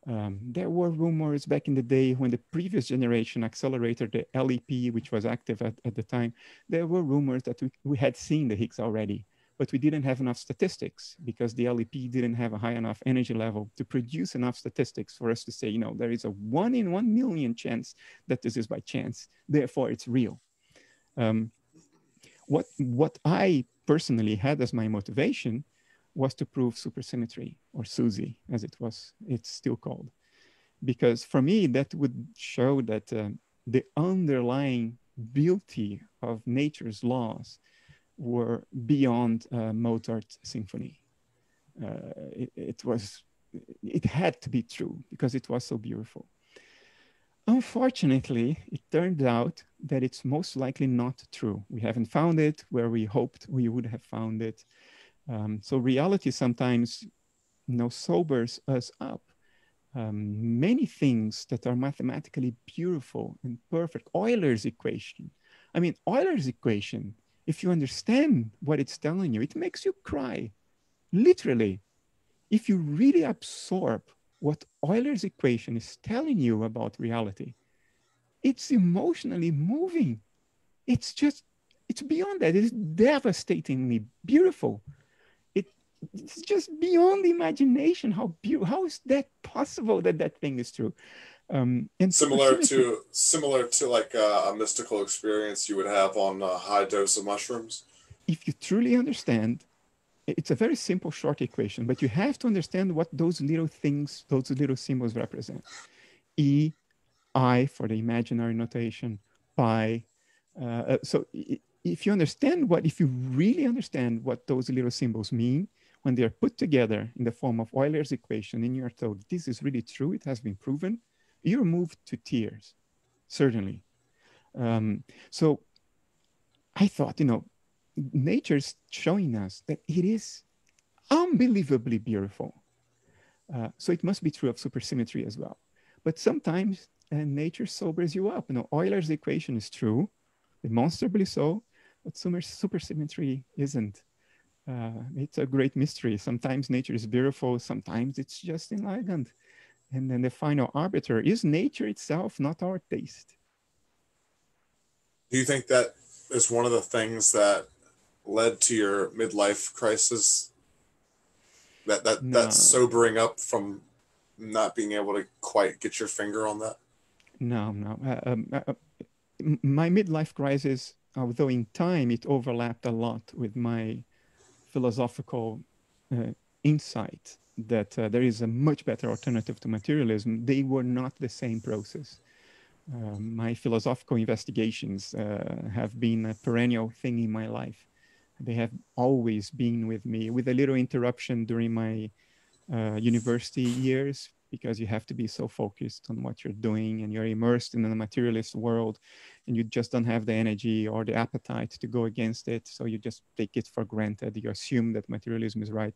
There were rumors back in the day when the previous generation accelerator, the LEP, which was active at the time, there were rumors that we had seen the Higgs already, but we didn't have enough statistics because the LEP didn't have a high enough energy level to produce enough statistics for us to say, you know, there is a 1 in 1 million chance that this is by chance, therefore it's real. What I personally had as my motivation was to prove supersymmetry, or SUSY, as it's still called. Because for me, that would show that the underlying beauty of nature's laws were beyond Mozart's symphony. It had to be true because it was so beautiful. Unfortunately, it turned out that it's most likely not true. We haven't found it where we hoped we would have found it. So reality sometimes, you know, sobers us up. Many things that are mathematically beautiful and perfect. Euler's equation. I mean, Euler's equation, if you understand what it's telling you, it makes you cry. Literally, if you really absorb what Euler's equation is telling you about reality, it's emotionally moving. It's beyond that. It's devastatingly beautiful. It's just beyond imagination. How is that possible that that thing is true? And similar to like a mystical experience you would have on a high dose of mushrooms. If you truly understand, it's a very simple short equation, but you have to understand what those little things, those little symbols represent. E, I for the imaginary notation, pi. So if you really understand what those little symbols mean, when they're put together in the form of Euler's equation and you're told this is really true, it has been proven, you're moved to tears, certainly. So I thought, you know, nature's showing us that it is unbelievably beautiful. So it must be true of supersymmetry as well. But sometimes nature sobers you up. You know, Euler's equation is true, demonstrably so, but supersymmetry isn't. It's a great mystery. Sometimes nature is beautiful, sometimes it's just inelegant. And then the final arbiter is nature itself, not our taste. Do you think that is one of the things that led to your midlife crisis? That sobering up from not being able to quite get your finger on that? No. My midlife crisis, although in time it overlapped a lot with my philosophical insight that there is a much better alternative to materialism, they were not the same process. My philosophical investigations have been a perennial thing in my life. They have always been with me, with a little interruption during my university years, because you have to be so focused on what you're doing and you're immersed in a materialist world and you just don't have the energy or the appetite to go against it. So you just take it for granted. You assume that materialism is right.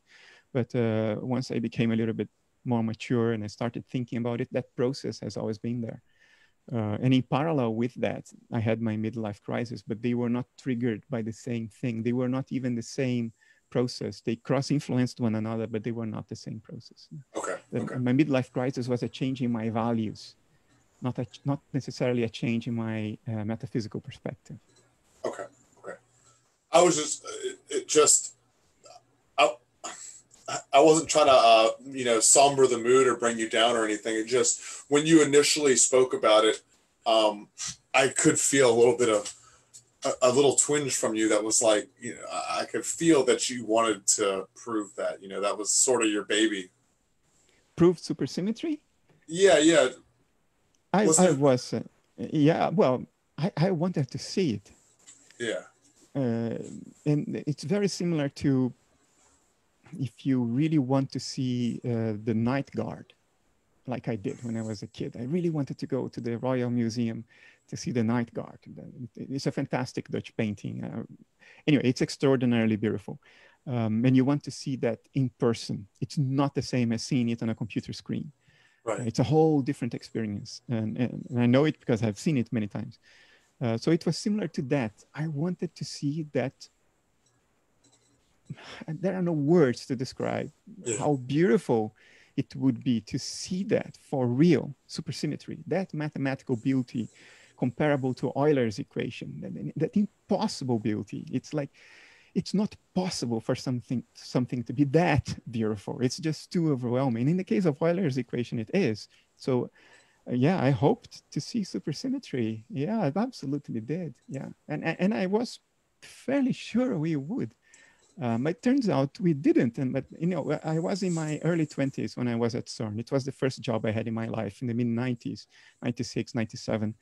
But once I became a little bit more mature and I started thinking about it, that process has always been there. And in parallel with that, I had my midlife crisis, but they were not triggered by the same thing. They were not even the same process. They cross-influenced one another, but they were not the same process. Okay. My midlife crisis was a change in my values, not necessarily a change in my metaphysical perspective. Okay. I was just, I wasn't trying to, somber the mood or bring you down or anything. It just, when you initially spoke about it, I could feel a little bit of a little twinge from you that was like, I could feel that you wanted to prove that, that was sort of your baby. Prove supersymmetry? Yeah. I wanted to see it. Yeah. And it's very similar to if you really want to see the night guard, like I did when I was a kid. I really wanted to go to the Royal Museum to see the night guard. It's a fantastic Dutch painting. Anyway, it's extraordinarily beautiful. And you want to see that in person. It's not the same as seeing it on a computer screen. Right. It's a whole different experience. And I know it because I've seen it many times. So it was similar to that. I wanted to see that there are no words to describe how beautiful it would be to see that for real, supersymmetry, that mathematical beauty comparable to Euler's equation, that impossible beauty. It's like, it's not possible for something to be that beautiful. It's just too overwhelming. In the case of Euler's equation, it is. So yeah, I hoped to see supersymmetry. Yeah, I absolutely did. Yeah, and I was fairly sure we would. It turns out we didn't. But I was in my early 20s when I was at CERN. It was the first job I had in my life in the mid 90s, 96, 97.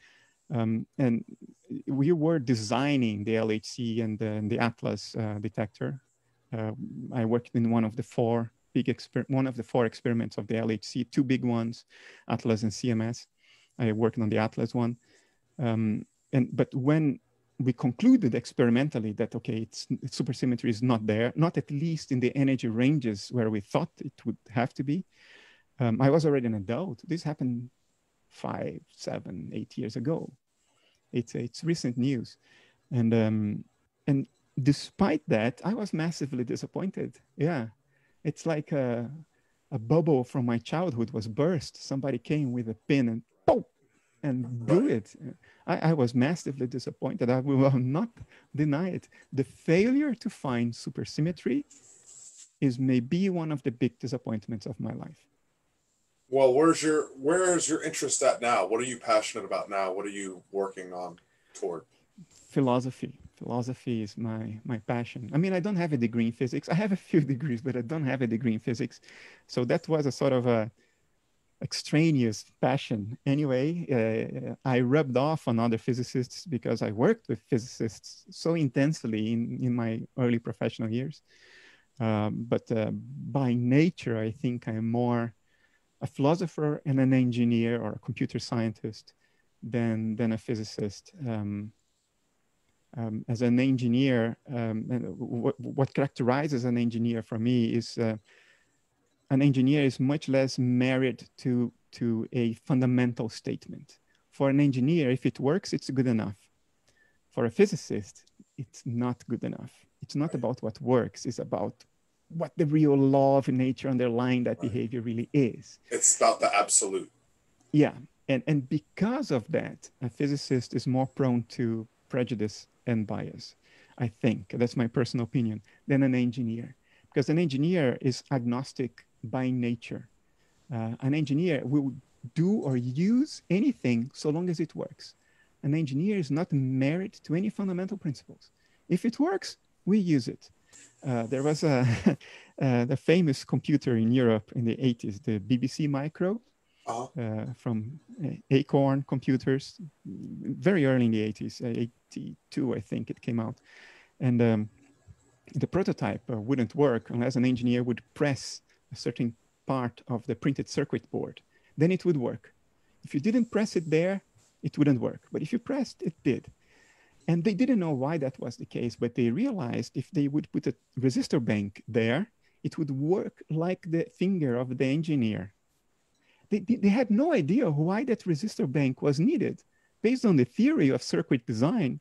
And we were designing the LHC and the Atlas detector. I worked in one of the four experiments of the LHC, two big ones, Atlas and CMS. I worked on the Atlas one. But when we concluded experimentally that, okay, supersymmetry is not there, not at least in the energy ranges where we thought it would have to be. I was already an adult. This happened 5, 7, 8 years ago. It's recent news. And despite that, I was massively disappointed. Yeah, it's like a bubble from my childhood was burst. Somebody came with a pin and boom, and blew it. I was massively disappointed. I will not deny it. The failure to find supersymmetry is maybe one of the big disappointments of my life. Well, where is your interest at now? What are you passionate about now? What are you working on toward? Philosophy. Philosophy is my passion. I mean, I don't have a degree in physics. I have a few degrees, but I don't have a degree in physics. So that was a sort of a extraneous passion. Anyway, I rubbed off on other physicists because I worked with physicists so intensely in my early professional years. But by nature, I think I'm more a philosopher and an engineer or a computer scientist than a physicist. As an engineer, what characterizes an engineer for me is an engineer is much less married to a fundamental statement. For an engineer, if it works, it's good enough. For a physicist, it's not good enough. It's not about what works. It's about what the real law of nature underlying that behavior really is. It's about the absolute. Yeah. And because of that, a physicist is more prone to prejudice and bias, I think. That's my personal opinion, than an engineer. Because an engineer is agnostic by nature. An engineer will do or use anything so long as it works. An engineer is not married to any fundamental principles. If it works, we use it. There was the famous computer in Europe in the 80s, the BBC Micro, from Acorn Computers, very early in the 80s, 82, I think it came out. And the prototype wouldn't work unless an engineer would press a certain part of the printed circuit board. Then it would work. If you didn't press it there, it wouldn't work. But if you pressed, it did. And they didn't know why that was the case, but they realized if they would put a resistor bank there, it would work like the finger of the engineer. They had no idea why that resistor bank was needed. Based on the theory of circuit design,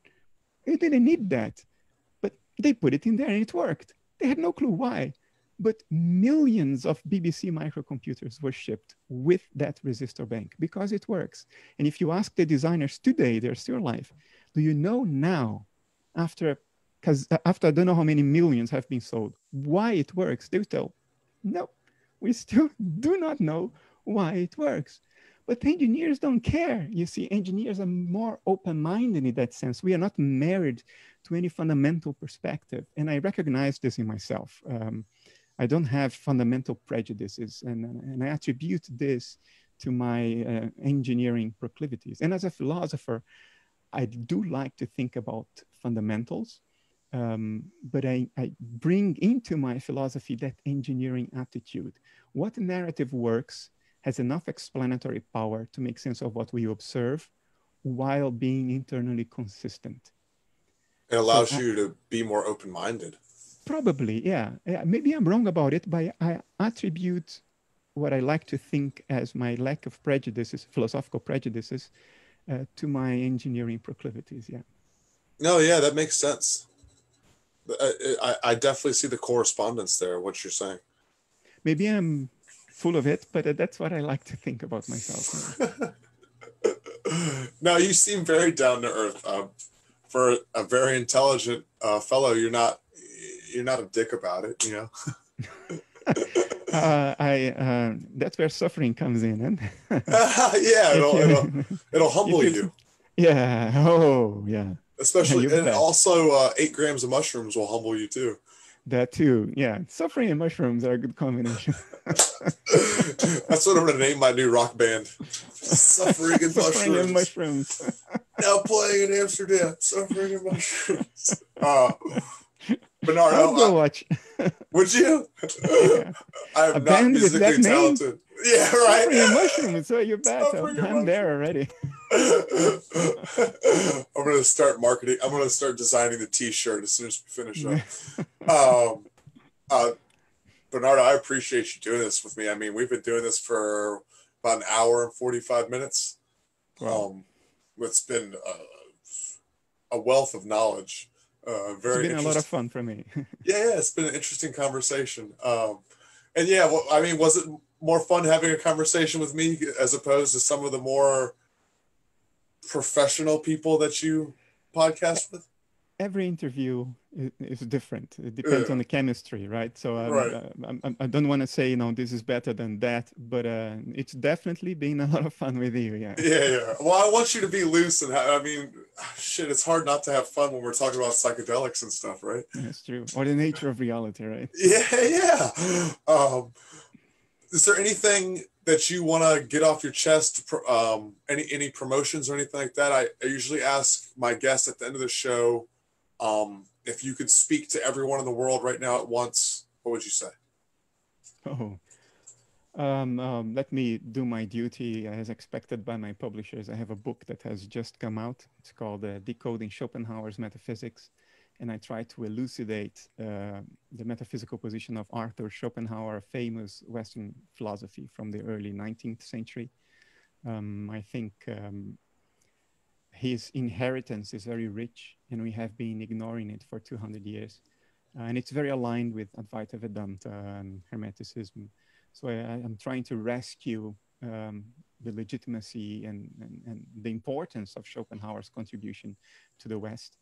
they didn't need that. But they put it in there and it worked. They had no clue why. But millions of BBC microcomputers were shipped with that resistor bank because it works. And if you ask the designers today, they're still alive, do you know now, after I don't know how many millions have been sold, why it works? They will tell, no, we still do not know why it works. But engineers don't care. You see, engineers are more open-minded in that sense. We are not married to any fundamental perspective. And I recognize this in myself. I don't have fundamental prejudices, and I attribute this to my engineering proclivities. And as a philosopher, I do like to think about fundamentals, but I bring into my philosophy that engineering aptitude. What narrative works has enough explanatory power to make sense of what we observe while being internally consistent. It allows you to be more open-minded. Probably, yeah. Maybe I'm wrong about it, but I attribute what I like to think as my lack of prejudices, philosophical prejudices, to my engineering proclivities, yeah. No, yeah, that makes sense. I definitely see the correspondence there, what you're saying. Maybe I'm full of it, but that's what I like to think about myself. No, you seem very down to earth. For a very intelligent fellow, you're not a dick about it, you know. That's where suffering comes in, and yeah, it'll humble you. Yeah. Oh, yeah. Especially, and also 8 grams of mushrooms will humble you too. That too, yeah. Suffering and mushrooms are a good combination. That's what I'm gonna name my new rock band. Suffering and Suffering and mushrooms. Now playing in Amsterdam. Suffering and mushrooms. Bernardo, I'll go watch. Would you? Yeah. I'm not musically talented. Yeah, right. Suffering and mushrooms. So you bet. I'm there already. I'm gonna start marketing. I'm gonna start designing the T-shirt as soon as we finish up. Bernardo, I appreciate you doing this with me. I mean, we've been doing this for about an hour and 45 minutes. Wow. It's been a wealth of knowledge. Very. It's been a lot of fun for me. Yeah, it's been an interesting conversation. And yeah, well, I mean, was it more fun having a conversation with me as opposed to some of the more professional people that you podcast with? Every interview is different. It depends on the chemistry, right? So I don't want to say, this is better than that, but it's definitely been a lot of fun with you. Yeah. Yeah. Well, I want you to be loose, and I mean, shit, it's hard not to have fun when we're talking about psychedelics and stuff, right? That's true. Or the nature of reality, right? Yeah. Is there anything that you want to get off your chest? Any promotions or anything like that? I usually ask my guests at the end of the show, if you could speak to everyone in the world right now at once, what would you say? Let me do my duty as expected by my publishers. I have a book that has just come out. It's called Decoding Schopenhauer's Metaphysics. And I try to elucidate the metaphysical position of Arthur Schopenhauer, a famous Western philosophy from the early 19th century. I think his inheritance is very rich, and we have been ignoring it for 200 years. And it's very aligned with Advaita Vedanta and Hermeticism. So I'm trying to rescue the legitimacy and the importance of Schopenhauer's contribution to the West.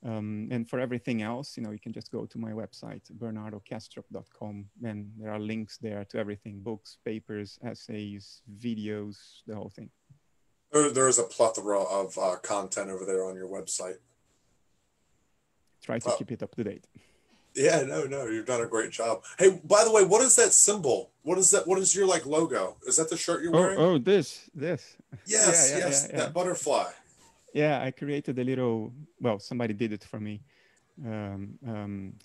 And for everything else, you can just go to my website, bernardokastrup.com, and there are links there to everything: books, papers, essays, videos, the whole thing. There is a plethora of content over there on your website. Try to keep it up to date. Yeah, no, you've done a great job. Hey, by the way, what is that symbol? What is that? What is your logo? Is that the shirt you're wearing? Oh, this. Yes, that butterfly. Yeah, I created a little, somebody did it for me,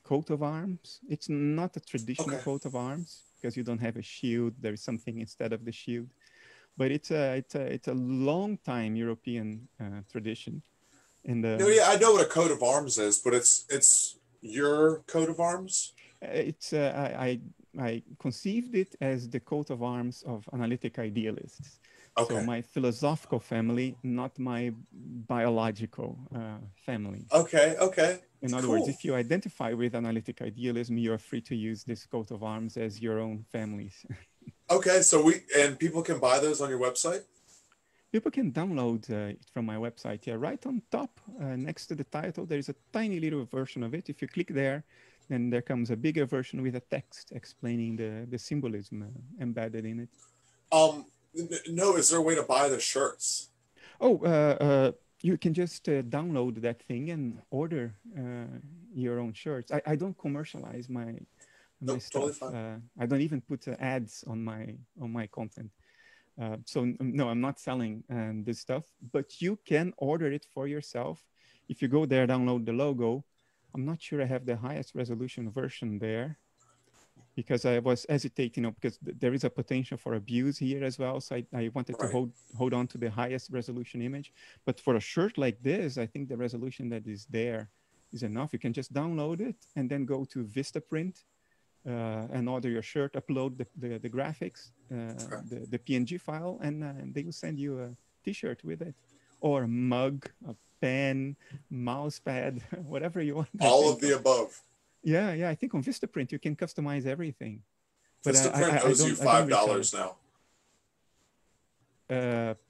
coat of arms. It's not a traditional coat of arms because you don't have a shield. There is something instead of the shield. But it's a long time European tradition. And I know what a coat of arms is, but it's your coat of arms? It's I conceived it as the coat of arms of analytic idealists. Okay. So my philosophical family, not my biological family. Okay. In other words, if you identify with analytic idealism, you're free to use this coat of arms as your own families. Okay, so people can buy those on your website? People can download it from my website. Yeah, right on top, next to the title, there is a tiny little version of it. If you click there, then there comes a bigger version with a text explaining the symbolism embedded in it. No, is there a way to buy the shirts? You can just download that thing and order your own shirts. I don't commercialize my stuff. Totally fine. I don't even put ads on my content. So no, I'm not selling this stuff, but you can order it for yourself. If you go there, download the logo. I'm not sure I have the highest resolution version there because I was hesitating, because there is a potential for abuse here as well. So I wanted to hold on to the highest resolution image. But for a shirt like this, I think the resolution that is there is enough. You can just download it and then go to Vistaprint and order your shirt, upload the graphics, the PNG file, and they will send you a t-shirt with it or a mug, a pen, mouse pad, whatever you want. All of the above. Yeah, yeah. I think on Vistaprint you can customize everything. But Vistaprint I owes you $5 now.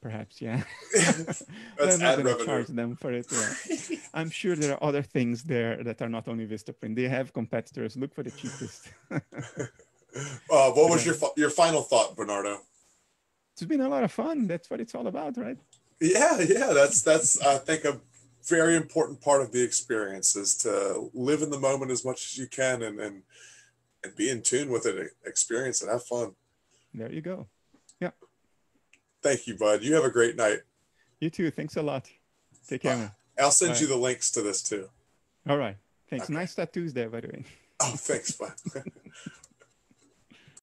Perhaps, yeah. That's I'm not ad going to revenue. charge them for it. Yeah. I'm sure there are other things there that are not only Vistaprint. They have competitors. Look for the cheapest. What was your final thought, Bernardo? It's been a lot of fun. That's what it's all about, right? Yeah. That's I think a very important part of the experience is to live in the moment as much as you can and be in tune with it, experience it, have fun. There you go. Yeah. Thank you, bud. You have a great night. You too. Thanks a lot. Take care, man. I'll send you the links to this too. All right. Thanks. Okay. Nice tattoos there, by the way. Oh, thanks, bud.